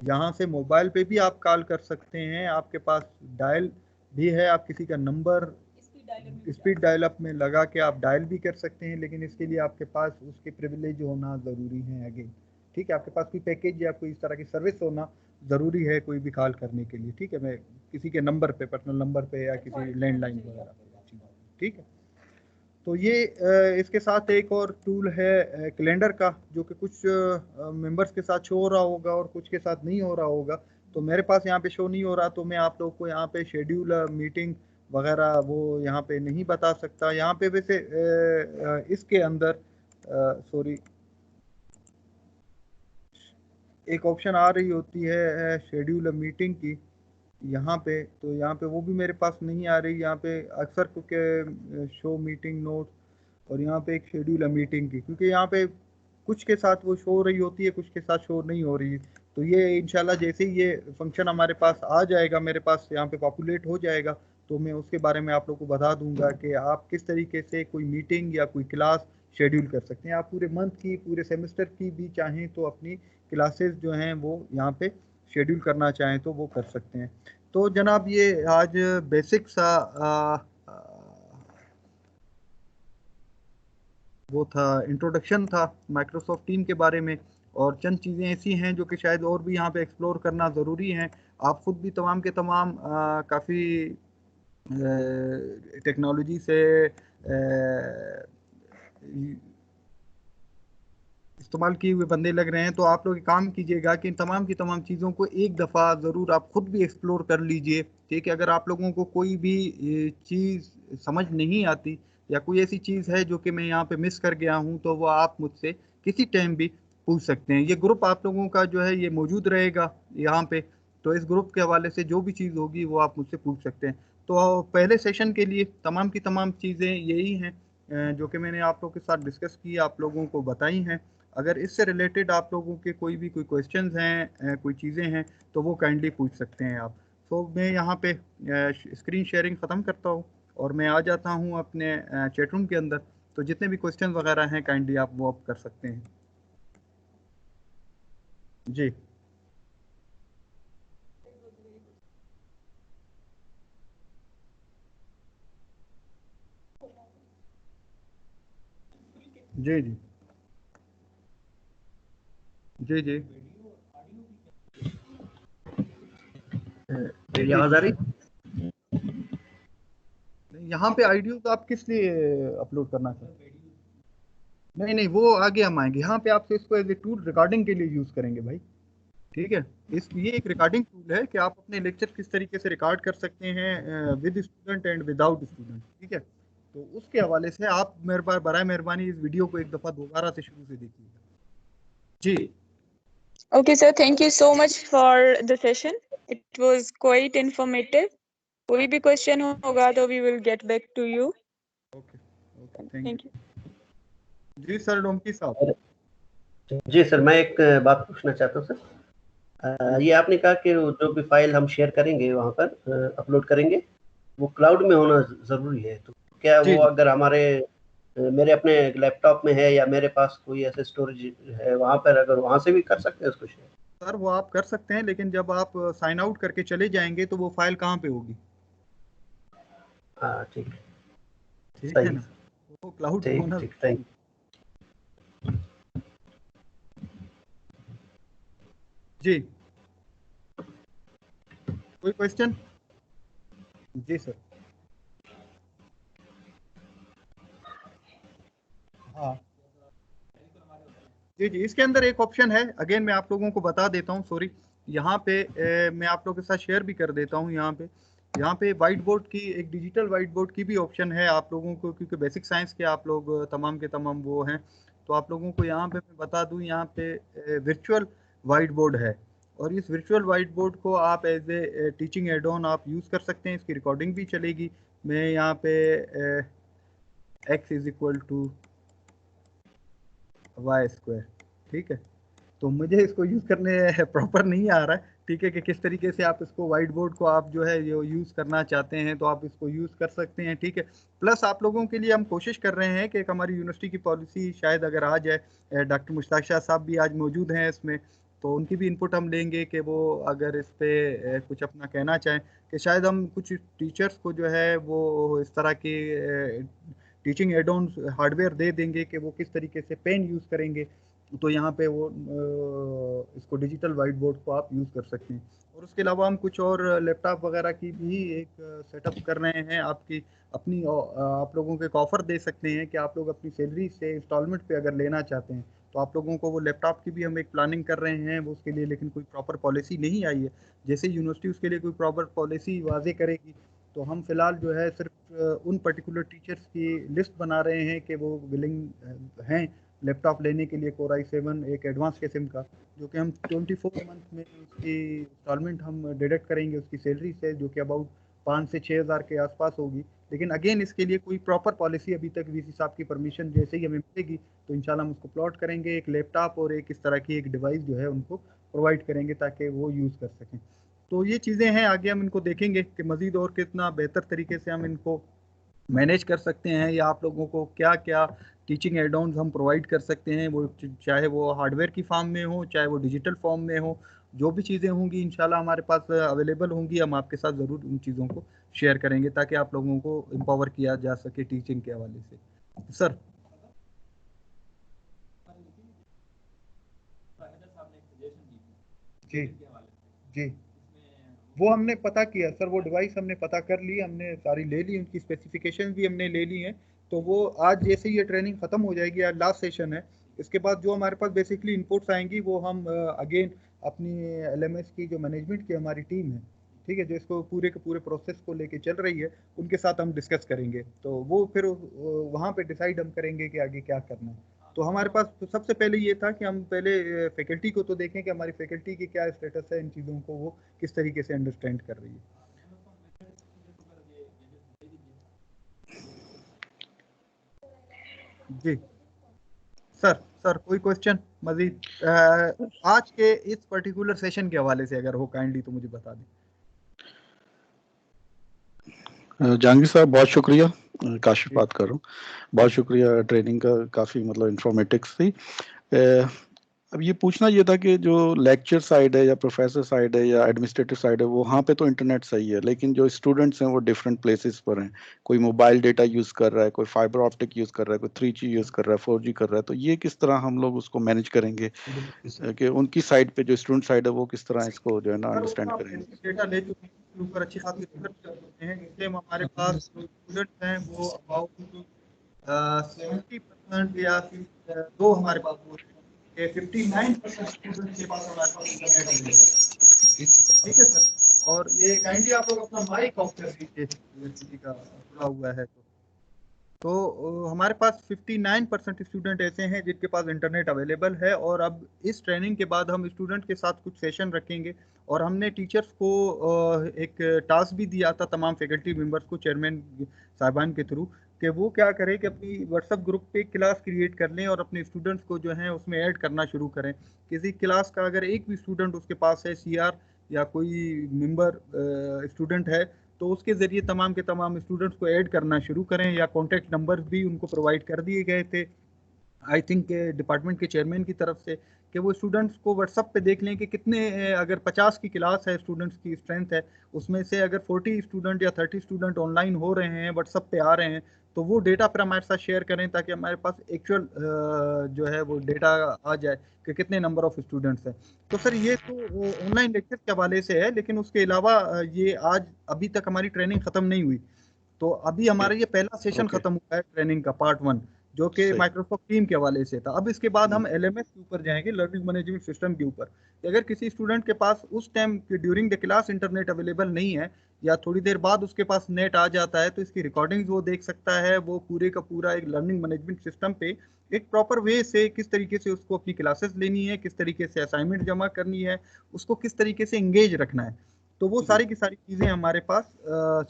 यहाँ से मोबाइल पे भी आप कॉल कर सकते हैं। आपके पास डायल भी है, आप किसी का नंबर स्पीड डायल अप में लगा के आप डायल भी कर सकते हैं, लेकिन इसके लिए आपके पास उसके प्रिविलेज होना ज़रूरी है अगेन। ठीक है, आपके पास कोई पैकेज या कोई इस तरह की सर्विस होना ज़रूरी है कोई भी कॉल करने के लिए। ठीक है, मैं किसी के नंबर पे, पर्सनल नंबर पे या किसी लैंडलाइन वगैरह पे। ठीक है, तो ये इसके साथ एक और टूल है कैलेंडर का, जो कि कुछ मेंबर्स के साथ शो हो रहा होगा और कुछ के साथ नहीं हो रहा होगा। तो मेरे पास यहाँ पे शो नहीं हो रहा, तो मैं आप लोग को यहाँ पे शेड्यूल मीटिंग वगैरह वो यहाँ पे नहीं बता सकता। यहाँ पे वैसे इसके अंदर सॉरी एक ऑप्शन आ रही होती है शेड्यूल मीटिंग की यहाँ पे, तो यहाँ पे वो भी मेरे पास नहीं आ रही। यहाँ पे अक्सर क्योंकि शो मीटिंग नोट और यहाँ पे एक शेड्यूल है मीटिंग की, क्योंकि यहाँ पे कुछ के साथ वो शो हो रही होती है, कुछ के साथ शो नहीं हो रही है। तो ये इंशाल्लाह जैसे ही ये फंक्शन हमारे पास आ जाएगा, मेरे पास यहाँ पे पॉपुलेट हो जाएगा, तो मैं उसके बारे में आप लोग को बता दूंगा कि आप किस तरीके से कोई मीटिंग या कोई क्लास शेड्यूल कर सकते हैं। आप पूरे मंथ की, पूरे सेमेस्टर की भी चाहें तो अपनी क्लासेस जो हैं वो यहाँ पे शेड्यूल करना चाहें तो वो कर सकते हैं। तो जनाब ये आज बेसिक सा वो था, इंट्रोडक्शन था माइक्रोसॉफ्ट टीम के बारे में। और चंद चीज़ें ऐसी हैं जो कि शायद और भी यहाँ पे एक्सप्लोर करना ज़रूरी है। आप खुद भी तमाम के तमाम काफ़ी टेक्नोलॉजी से इस्तेमाल किए हुए बंदे लग रहे हैं, तो आप लोग एक काम कीजिएगा कि इन तमाम की तमाम चीज़ों को एक दफ़ा ज़रूर आप खुद भी एक्सप्लोर कर लीजिए। ठीक है, अगर आप लोगों को कोई भी चीज़ समझ नहीं आती या कोई ऐसी चीज़ है जो कि मैं यहाँ पे मिस कर गया हूँ, तो वो आप मुझसे किसी टाइम भी पूछ सकते हैं। ये ग्रुप आप लोगों का जो है ये मौजूद रहेगा यहाँ पे, तो इस ग्रुप के हवाले से जो भी चीज़ होगी वो आप मुझसे पूछ सकते हैं। तो पहले सेशन के लिए तमाम की तमाम चीज़ें यही हैं जो कि मैंने आप लोगों के साथ डिस्कस की, आप लोगों को बताई हैं। अगर इससे रिलेटेड आप लोगों के कोई भी कोई क्वेश्चंस हैं, कोई चीज़ें हैं, तो वो काइंडली पूछ सकते हैं आप। तो मैं यहाँ पे स्क्रीन शेयरिंग ख़त्म करता हूँ और मैं आ जाता हूँ अपने चैट रूम के अंदर। तो जितने भी क्वेश्चन वगैरह हैं काइंडली आप वो आप कर सकते हैं। जी जी जी जी जी जी मेरी जी आवाज जी। आ रही? यहाँ पे आईडियो तो आप किस लिए अपलोड करना चाहते हैं? नहीं नहीं, वो आगे हम आएंगे। यहाँ पे आपसे इसको एज ए टूल रिकॉर्डिंग के लिए यूज़ करेंगे भाई। ठीक है, इस ये एक रिकॉर्डिंग टूल है कि आप अपने लेक्चर किस तरीके से रिकॉर्ड कर सकते हैं with student and without student. ठीक है, तो उसके हवाले से आप मेरे बार बराए मेहरबानी इस वीडियो को एक दफ़ा दोबारा से शुरू से देखिएगा। जी Okay, sir. Thank you so much for the session. It was quite informative. कोई भी question होगा तो we will get back to you. Okay okay, thank Thank you. You. जी सर डोमकी साहब। जी सर, मैं एक बात पूछना चाहता हूँ सर। ये आपने कहा कि जो भी फाइल हम शेयर करेंगे वहाँ पर अपलोड करेंगे, वो क्लाउड में होना ज़रूरी है। तो क्या जी वो अगर हमारे मेरे अपने लैपटॉप में है या मेरे पास कोई ऐसे स्टोरेज है वहाँ पर, अगर वहाँ से भी कर सकते हैं उसको शेयर? सर वो आप कर सकते हैं, लेकिन जब आप साइन आउट करके चले जाएंगे तो वो फाइल कहाँ पे होगी? हाँ ठीक है, ठीक है सही ना, है। वो क्लाउड पे ठीक होना। ठीक, थैंक जी कोई क्वेश्चन? जी सर। हाँ जी जी, इसके अंदर एक ऑप्शन है, अगेन मैं आप लोगों को बता देता हूँ, सॉरी। यहाँ पे मैं आप लोगों के साथ शेयर भी कर देता हूँ। यहाँ पे वाइट बोर्ड की, एक डिजिटल वाइट बोर्ड की भी ऑप्शन है आप लोगों को, क्योंकि बेसिक साइंस के आप लोग तमाम के तमाम वो हैं। तो आप लोगों को यहाँ पे मैं बता दूँ, यहाँ पे वर्चुअल वाइट बोर्ड है, और इस वर्चुअल वाइट बोर्ड को आप as a teaching aid on आप यूज़ कर सकते हैं। इसकी रिकॉर्डिंग भी चलेगी। मैं यहाँ पे x = y²। ठीक है, तो मुझे इसको यूज़ करने प्रॉपर नहीं आ रहा है, ठीक है, कि किस तरीके से आप इसको व्हाइट बोर्ड को आप जो है ये यूज़ करना चाहते हैं तो आप इसको यूज़ कर सकते हैं। ठीक है, प्लस आप लोगों के लिए हम कोशिश कर रहे हैं कि एक हमारी यूनिवर्सिटी की पॉलिसी शायद अगर आ जाए, डॉक्टर मुश्ताक शाह साहब भी आज मौजूद हैं इसमें, तो उनकी भी इनपुट हम लेंगे कि वो अगर इस पे कुछ अपना कहना चाहें, कि शायद हम कुछ टीचर्स को जो है वो इस तरह के टीचिंग एड ऑन हार्डवेयर दे देंगे कि वो किस तरीके से पेन यूज़ करेंगे, तो यहाँ पे वो इसको डिजिटल व्हाइट बोर्ड को आप यूज़ कर सकते हैं। और उसके अलावा हम कुछ और लैपटॉप वगैरह की भी एक सेटअप कर रहे हैं, आपकी अपनी आप लोगों को एक ऑफ़र दे सकते हैं कि आप लोग अपनी सैलरी से इंस्टॉलमेंट पे अगर लेना चाहते हैं तो आप लोगों को वो लैपटॉप की भी हम एक प्लानिंग कर रहे हैं वो उसके लिए, लेकिन कोई प्रॉपर पॉलिसी नहीं आई है। जैसे यूनिवर्सिटी उसके लिए कोई प्रॉपर पॉलिसी वाजे करेगी तो हम फिलहाल जो है सिर्फ उन पर्टिकुलर टीचर्स की लिस्ट बना रहे हैं कि वो विलिंग हैं लैपटॉप लेने के लिए कोर i7 एक एडवांस किस्म का, जो कि हम 24 मंथ में उसकी इंस्टॉलमेंट हम डिडक्ट करेंगे उसकी सैलरी से, जो कि अबाउट 5 से 6 हज़ार के आसपास होगी। लेकिन अगेन इसके लिए कोई प्रॉपर पॉलिसी अभी तक वीसी साहब की परमिशन जैसे ही हमें मिलेगी तो इंशाल्लाह हम उसको प्लॉट करेंगे, एक लैपटॉप और एक इस तरह की एक डिवाइस जो है उनको प्रोवाइड करेंगे ताकि वो यूज़ कर सकें। तो ये चीज़ें हैं, आगे हम इनको देखेंगे कि मज़ीद और कितना बेहतर तरीके से हम इनको मैनेज कर सकते हैं, या आप लोगों को क्या क्या टीचिंग एड ऑन्स हम प्रोवाइड कर सकते हैं, वो चाहे वो हार्डवेयर की फॉर्म में हो चाहे वो डिजिटल फॉर्म में हो, जो भी चीज़ें होंगी इंशाल्लाह हमारे पास अवेलेबल होंगी, हम आपके साथ ज़रूर उन चीज़ों को शेयर करेंगे ताकि आप लोगों को एम्पावर किया जा सके टीचिंग के हवाले से। सर जी जी, वो हमने पता किया सर, वो डिवाइस हमने पता कर ली, हमने सारी ले ली, उनकी स्पेसिफिकेशन भी हमने ले ली हैं। तो वो आज जैसे ये ट्रेनिंग ख़त्म हो जाएगी, आज लास्ट सेशन है, इसके बाद जो हमारे पास बेसिकली इनपुट्स आएंगी वो हम अगेन अपनी एलएमएस की जो मैनेजमेंट की हमारी टीम है, ठीक है, जो इसको पूरे के पूरे प्रोसेस को लेके चल रही है, उनके साथ हम डिस्कस करेंगे। तो वो फिर वहाँ पे डिसाइड हम करेंगे कि आगे क्या करना है। तो हमारे पास तो सबसे पहले ये था कि हम पहले फैकल्टी को तो देखें कि हमारी फैकल्टी की क्या स्टेटस है, इन चीज़ों को वो किस तरीके से अंडरस्टैंड कर रही है। जी सर कोई क्वेश्चन मजीद आज के इस पर्टिकुलर सेशन के हवाले से अगर हो काइंडली तो मुझे बता दें। जहांगीर साहब बहुत शुक्रिया, काशिफ बात कर रहा हूँ, बहुत शुक्रिया, ट्रेनिंग का काफ़ी मतलब इंफॉर्मेटिव थी। अब ये पूछना ये था कि जो लेक्चर साइड है या प्रोफेसर साइड है या एडमिनिस्ट्रेटिव साइड है वहाँ पे तो इंटरनेट सही है, लेकिन जो स्टूडेंट्स हैं वो डिफरेंट प्लेसेस पर हैं, कोई मोबाइल डेटा यूज़ कर रहा है, कोई फाइबर ऑप्टिक यूज़ कर रहा है, कोई 3G यूज़ कर रहा है, 4G कर रहा है, तो ये किस तरह हम लोग उसको मैनेज करेंगे कि उनकी साइड पे जो स्टूडेंट साइड है वो किस तरह इसको जो है ना अंडरस्टैंड करेंगे। डेटा ले चुके हैं, ऊपर अच्छी खासी रिसर्च कर चुके हैं, इसलिए हमारे पास स्टूडेंट्स हैं वो अबाउट 70% या दो हमारे पास 59% स्टूडेंट्स के पास हमारे पास इंटरनेट अवेलेबल है। ठीक है सर, और ये काइंडली आप लोग अपना माइक ऑफ कर दीजिए, यूनिवर्सिटी का खुला हुआ है तो हमारे पास 59% स्टूडेंट ऐसे हैं जिनके पास इंटरनेट अवेलेबल है। और अब इस ट्रेनिंग के बाद हम स्टूडेंट के साथ कुछ सेशन रखेंगे और हमने टीचर्स को एक टास्क भी दिया था तमाम फैकल्टी मेंबर्स को चेयरमैन साहिबान के थ्रू, कि वो क्या करें कि अपनी व्हाट्सएप ग्रुप पे क्लास क्रिएट कर लें और अपने स्टूडेंट्स को जो है उसमें ऐड करना शुरू करें। किसी क्लास का अगर एक भी स्टूडेंट उसके पास है CR या कोई मेंबर स्टूडेंट है तो उसके ज़रिए तमाम के तमाम स्टूडेंट्स को ऐड करना शुरू करें, या कॉन्टैक्ट नंबर भी उनको प्रोवाइड कर दिए गए थे आई थिंक डिपार्टमेंट के चेयरमैन की तरफ से, कि वो स्टूडेंट्स को व्हाट्सअप पे देख लें कि कितने अगर 50 की क्लास है, स्टूडेंट्स की स्ट्रेंथ है, उसमें से अगर 40 स्टूडेंट या 30 स्टूडेंट ऑनलाइन हो रहे हैं, व्हाट्सअप पे आ रहे हैं, तो वो डेटा फिर हमारे साथ शेयर करें ताकि हमारे पास एक्चुअल जो है वो डेटा आ जाए कि कितने नंबर ऑफ स्टूडेंट्स हैं। तो सर ये तो ऑनलाइन लेक्चर के हवाले से है, लेकिन उसके अलावा ये आज अभी तक हमारी ट्रेनिंग ख़त्म नहीं हुई, तो अभी हमारा ये पहला सेशन खत्म हुआ है ट्रेनिंग का पार्ट 1 जो कि माइक्रोसॉफ्ट टीम के हवाले से था। अब इसके बाद हम LMS के ऊपर जाएंगे, लर्निंग मैनेजमेंट सिस्टम के ऊपर। अगर किसी स्टूडेंट के पास उस time during the class internet available नहीं है या थोड़ी देर बाद उसके पास नेट आ जाता है तो इसकी रिकॉर्डिंग्स वो देख सकता है, वो पूरे का पूरा एक लर्निंग मैनेजमेंट सिस्टम पे एक प्रॉपर वे से किस तरीके से उसको अपनी क्लासेस लेनी है, किस तरीके से असाइनमेंट जमा करनी है, उसको किस तरीके से इंगेज रखना है, तो वो सारी की सारी चीज़ें हमारे पास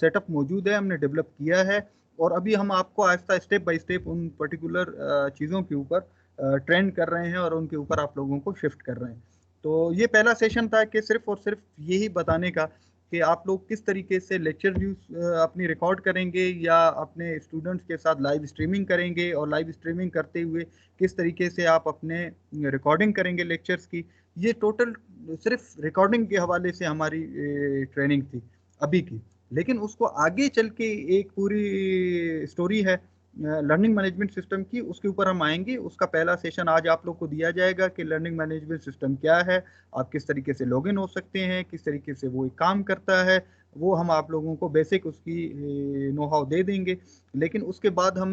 सेटअप मौजूद है, हमने डेवलप किया है। और अभी हम आपको आहिस्ता स्टेप बाय स्टेप उन पर्टिकुलर चीज़ों के ऊपर ट्रेंड कर रहे हैं और उनके ऊपर आप लोगों को शिफ्ट कर रहे हैं। तो ये पहला सेशन था कि सिर्फ और सिर्फ यही बताने का कि आप लोग किस तरीके से लेक्चर यूज अपनी रिकॉर्ड करेंगे या अपने स्टूडेंट्स के साथ लाइव स्ट्रीमिंग करेंगे, और लाइव स्ट्रीमिंग करते हुए किस तरीके से आप अपने रिकॉर्डिंग करेंगे लेक्चर्स की। ये टोटल सिर्फ रिकॉर्डिंग के हवाले से हमारी ट्रेनिंग थी अभी की। लेकिन उसको आगे चल के एक पूरी स्टोरी है लर्निंग मैनेजमेंट सिस्टम की, उसके ऊपर हम आएंगे। उसका पहला सेशन आज आप लोग को दिया जाएगा कि लर्निंग मैनेजमेंट सिस्टम क्या है, आप किस तरीके से लॉगिन हो सकते हैं, किस तरीके से वो काम करता है, वो हम आप लोगों को बेसिक उसकी नो हाउ दे देंगे। लेकिन उसके बाद हम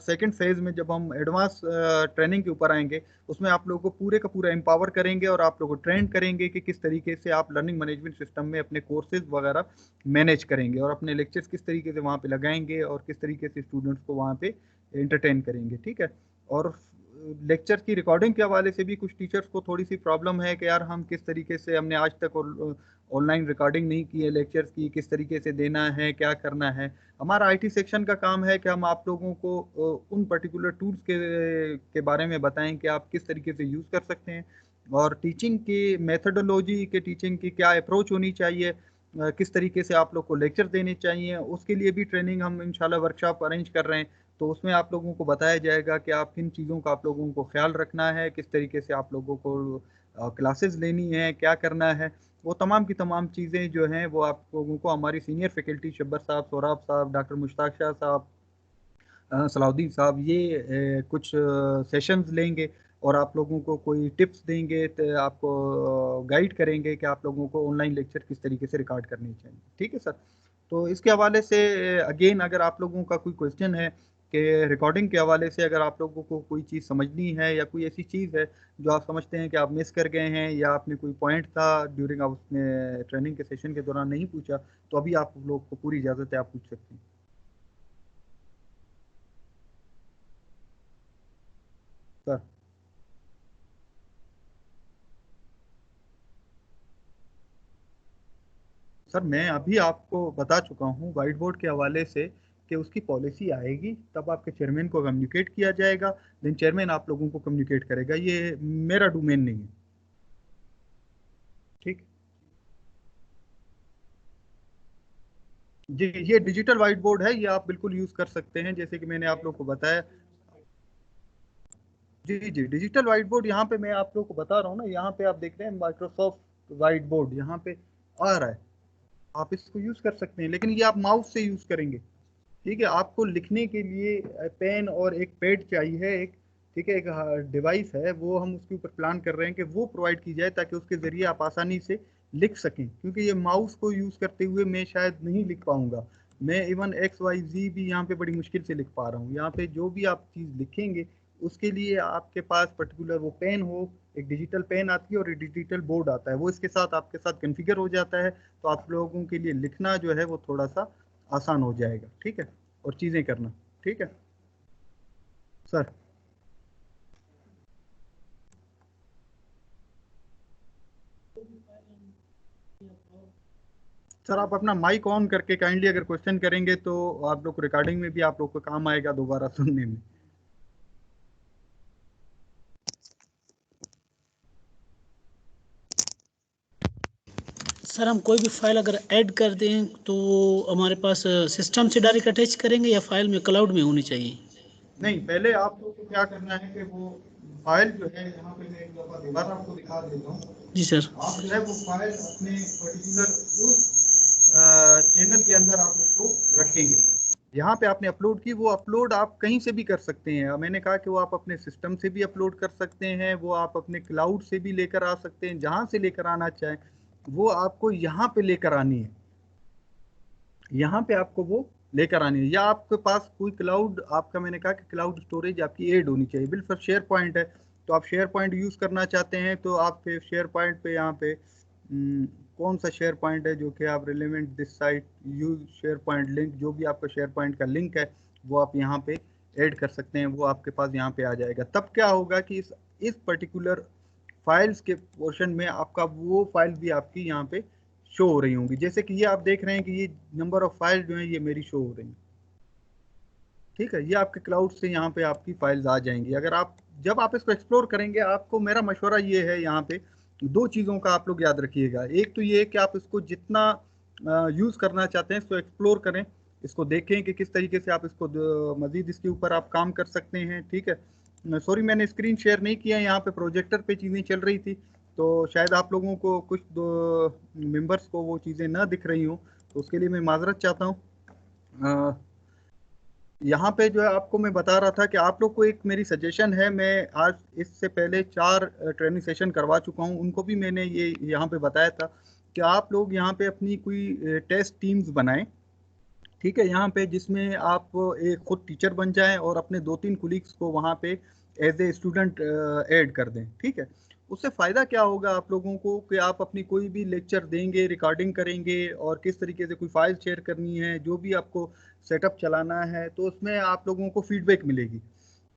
सेकंड फेज में जब हम एडवांस ट्रेनिंग के ऊपर आएंगे, उसमें आप लोगों को पूरे का पूरा एम्पावर करेंगे और आप लोगों को ट्रेन करेंगे कि किस तरीके से आप लर्निंग मैनेजमेंट सिस्टम में अपने कोर्सेज वगैरह मैनेज करेंगे और अपने लेक्चर्स किस तरीके से वहाँ पे लगाएंगे और किस तरीके से स्टूडेंट्स को वहाँ पे एंटरटेन करेंगे। ठीक है। और लेक्चर की रिकॉर्डिंग के हवाले से भी कुछ टीचर्स को थोड़ी सी प्रॉब्लम है कि यार हम किस तरीके से, हमने आज तक ऑनलाइन रिकॉर्डिंग नहीं की है लेक्चर्स की, किस तरीके से देना है, क्या करना है। हमारा आईटी सेक्शन का काम है कि हम आप लोगों को उन पर्टिकुलर टूल्स के बारे में बताएं कि आप किस तरीके से यूज़ कर सकते हैं, और टीचिंग की मेथडोलॉजी के, टीचिंग की क्या अप्रोच होनी चाहिए, किस तरीके से आप लोग को लेक्चर देने चाहिए। उसके लिए भी ट्रेनिंग हम इंशाल्लाह वर्कशॉप अरेंज कर रहे हैं। तो उसमें आप लोगों को बताया जाएगा कि आप किन चीज़ों का आप लोगों को ख्याल रखना है, किस तरीके से आप लोगों को क्लासेस लेनी है, क्या करना है। वो तमाम की तमाम चीज़ें जो हैं वो आप लोगों को हमारी सीनियर फैकल्टी शब्बर साहब, सोराब साहब, डॉक्टर मुश्ताक शाह साहब, सलाउद्दीन साहब, ये कुछ सेशंस लेंगे और आप लोगों को कोई टिप्स देंगे, तो आपको गाइड करेंगे कि आप लोगों को ऑनलाइन लेक्चर किस तरीके से रिकॉर्ड करनी चाहिए। ठीक है सर। तो इसके हवाले से अगेन अगर आप लोगों का कोई क्वेश्चन है कि रिकॉर्डिंग के हवाले से अगर आप लोगों को कोई चीज़ समझनी है या कोई ऐसी चीज़ है जो आप समझते हैं कि आप मिस कर गए हैं या आपने कोई पॉइंट था ड्यूरिंग आपने ट्रेनिंग के सेशन के दौरान नहीं पूछा, तो अभी आप लोग को पूरी इजाज़त है, आप पूछ सकते हैं। सर सर मैं अभी आपको बता चुका हूँ वाइट बोर्ड के हवाले से कि उसकी पॉलिसी आएगी, तब आपके चेयरमैन को कम्युनिकेट किया जाएगा, देन चेयरमैन आप लोगों को कम्युनिकेट करेगा। ये मेरा डोमेन नहीं है। ठीक। जी, ये डिजिटल वाइट बोर्ड है, ये आप बिल्कुल यूज कर सकते हैं जैसे कि मैंने आप लोग को बताया। जी जी, डिजिटल वाइट बोर्ड यहाँ पे मैं आप लोग को बता रहा हूँ ना, यहाँ पे आप देख रहे हैं माइक्रोसॉफ्ट वाइट बोर्ड यहाँ पे आ रहा है, आप इसको यूज कर सकते हैं, लेकिन ये आप माउस से यूज करेंगे। ठीक है। आपको लिखने के लिए पेन और एक पैड चाहिए एक। ठीक है। एक डिवाइस है, वो हम उसके ऊपर प्लान कर रहे हैं कि वो प्रोवाइड की जाए ताकि उसके जरिए आप आसानी से लिख सकें, क्योंकि ये माउस को यूज करते हुए मैं शायद नहीं लिख पाऊंगा। मैं इवन XYZ भी यहाँ पे बड़ी मुश्किल से लिख पा रहा हूँ। यहाँ पे जो भी आप चीज़ लिखेंगे उसके लिए आपके पास पर्टिकुलर वो पेन हो, एक डिजिटल पेन आती है और एक डिजिटल बोर्ड आता है, वो इसके साथ आपके साथ कॉन्फ़िगर हो जाता है, तो आप लोगों के लिए लिखना जो है वो थोड़ा सा आसान हो जाएगा। ठीक है। और चीज़ें करना। ठीक है सर। सर आप अपना माइक ऑन करके काइंडली अगर क्वेश्चन करेंगे तो आप लोग रिकॉर्डिंग में भी आप लोग को काम आएगा दोबारा सुनने में। सर हम कोई भी फाइल अगर ऐड कर दें तो हमारे पास सिस्टम से डायरेक्ट अटैच करेंगे या फाइल में क्लाउड में होनी चाहिए? नहीं, पहले आप लोग को क्या करना है कि वो फाइल जो है, यहाँ पे मैं एक दफा दोबारा आपको दिखा देता हूँ। जी सर। आप जो है वो फाइल अपने पर्टिकुलर उस चैनल के अंदर आप उसको रखेंगे। यहाँ पे आपने अपलोड की, वो अपलोड आप कहीं से भी कर सकते हैं। मैंने कहा कि वो आप अपने सिस्टम से भी अपलोड कर सकते हैं, वो आप अपने क्लाउड से भी लेकर आ सकते हैं, जहाँ से लेकर आना चाहें वो आपको यहाँ पे लेकर आनी है, यहाँ पे आपको वो लेकर आनी है। या आपके पास कोई क्लाउड, आपका मैंने कहा कि क्लाउड स्टोरेज आपकी ऐड होनी चाहिए। बिल्कुल शेयर पॉइंट है, तो आप शेयर पॉइंट यूज़ करना चाहते हैं तो आप शेयर पॉइंट पे यहाँ पे कौन सा शेयर पॉइंट है जो कि आप relevant this site use share point link, जो भी आपका शेयर पॉइंट का लिंक है वो आप यहाँ पे ऐड कर सकते हैं, वो आपके पास यहाँ पे आ जाएगा। तब क्या होगा कि इस पर्टिकुलर फाइल्स के पोर्शन में आपका वो फाइल भी आपकी यहाँ पे शो हो रही होंगी। जैसे कि ये आप देख रहे हैं कि ये नंबर ऑफ फाइल जो है ये मेरी शो हो रही है। ठीक है। ये आपके क्लाउड से यहाँ पे आपकी फाइल्स आ जाएंगी। अगर आप जब आप इसको एक्सप्लोर करेंगे, आपको मेरा मशवरा ये है यहाँ पे दो चीज़ों का आप लोग याद रखिएगा। एक तो ये कि आप इसको जितना यूज़ करना चाहते हैं इसको एक्सप्लोर करें, इसको देखें कि किस तरीके से आप इसको मज़ीद इसके ऊपर आप काम कर सकते हैं। ठीक है, सॉरी मैंने स्क्रीन शेयर नहीं किया, यहाँ पे प्रोजेक्टर पे चीज़ें चल रही थी तो शायद आप लोगों को कुछ मेंबर्स को वो चीज़ें ना दिख रही हों, तो उसके लिए मैं माजरत चाहता हूँ। यहाँ पे जो है आपको मैं बता रहा था कि आप लोग को एक मेरी सजेशन है, मैं आज इससे पहले 4 ट्रेनिंग सेशन करवा चुका हूँ, उनको भी मैंने ये यहाँ पे बताया था कि आप लोग यहाँ पे अपनी कोई टेस्ट टीम्स बनाएं। ठीक है, यहाँ पे जिसमें आप एक खुद टीचर बन जाएं और अपने 2-3 कुलीग्स को वहाँ पे एज ए स्टूडेंट ऐड कर दें। ठीक है, उससे फ़ायदा क्या होगा आप लोगों को कि आप अपनी कोई भी लेक्चर देंगे, रिकॉर्डिंग करेंगे और किस तरीके से कोई फाइल शेयर करनी है, जो भी आपको सेटअप चलाना है, तो उसमें आप लोगों को फीडबैक मिलेगी।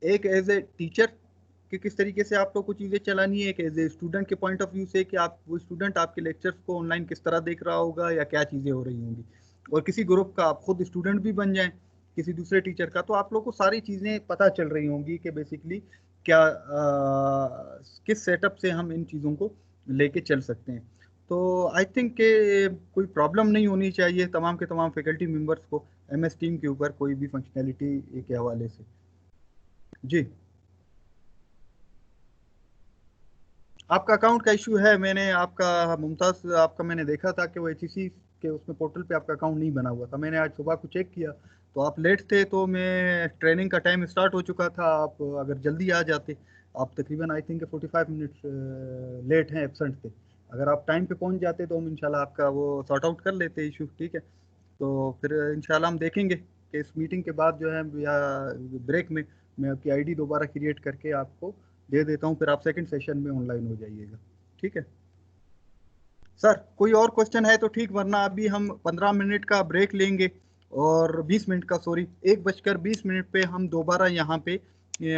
एक एज ए टीचर कि किस तरीके से आप लोग को चीज़ें चलानी है, एक एज ए स्टूडेंट के पॉइंट ऑफ व्यू से कि आप वो स्टूडेंट आपके लेक्चर्स को ऑनलाइन किस तरह देख रहा होगा या क्या चीज़ें हो रही होंगी, और किसी ग्रुप का आप खुद स्टूडेंट भी बन जाएं किसी दूसरे टीचर का, तो आप लोग को सारी चीज़ें पता चल रही होंगी कि बेसिकली क्या किस सेटअप से हम इन चीज़ों को लेके चल सकते हैं। तो आई थिंक के कोई प्रॉब्लम नहीं होनी चाहिए तमाम के तमाम फैकल्टी मेंबर्स को MS टीम के ऊपर कोई भी फंक्शनैलिटी के हवाले से। जी, आपका अकाउंट का इशू है, मैंने आपका मुमताज़ आपका मैंने देखा था कि वो HEC के उसमें पोर्टल पे आपका अकाउंट नहीं बना हुआ था। मैंने आज सुबह को चेक किया तो आप लेट थे, तो मैं ट्रेनिंग का टाइम स्टार्ट हो चुका था। आप अगर जल्दी आ जाते, आप तकरीबन आई थिंक 45 मिनट्स लेट हैं, एब्सेंट थे। अगर आप टाइम पे पहुंच जाते तो हम इंशाल्लाह आपका वो सॉर्ट आउट कर लेते इशू। ठीक है, तो फिर इंशाल्लाह हम देखेंगे कि इस मीटिंग के बाद जो है या ब्रेक में मैं आपकी ID दोबारा क्रिएट करके आपको दे देता हूँ, फिर आप सेकंड सेशन में ऑनलाइन हो जाइएगा। ठीक है सर, कोई और क्वेश्चन है तो ठीक, वरना अभी हम 15 मिनट का ब्रेक लेंगे और 20 मिनट का, सॉरी 1:20 पे हम दोबारा यहाँ पे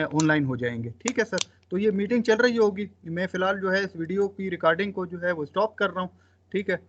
ऑनलाइन हो जाएंगे। ठीक है सर, तो ये मीटिंग चल रही होगी, मैं फिलहाल जो है इस वीडियो की रिकॉर्डिंग को जो है वो स्टॉप कर रहा हूँ। ठीक है,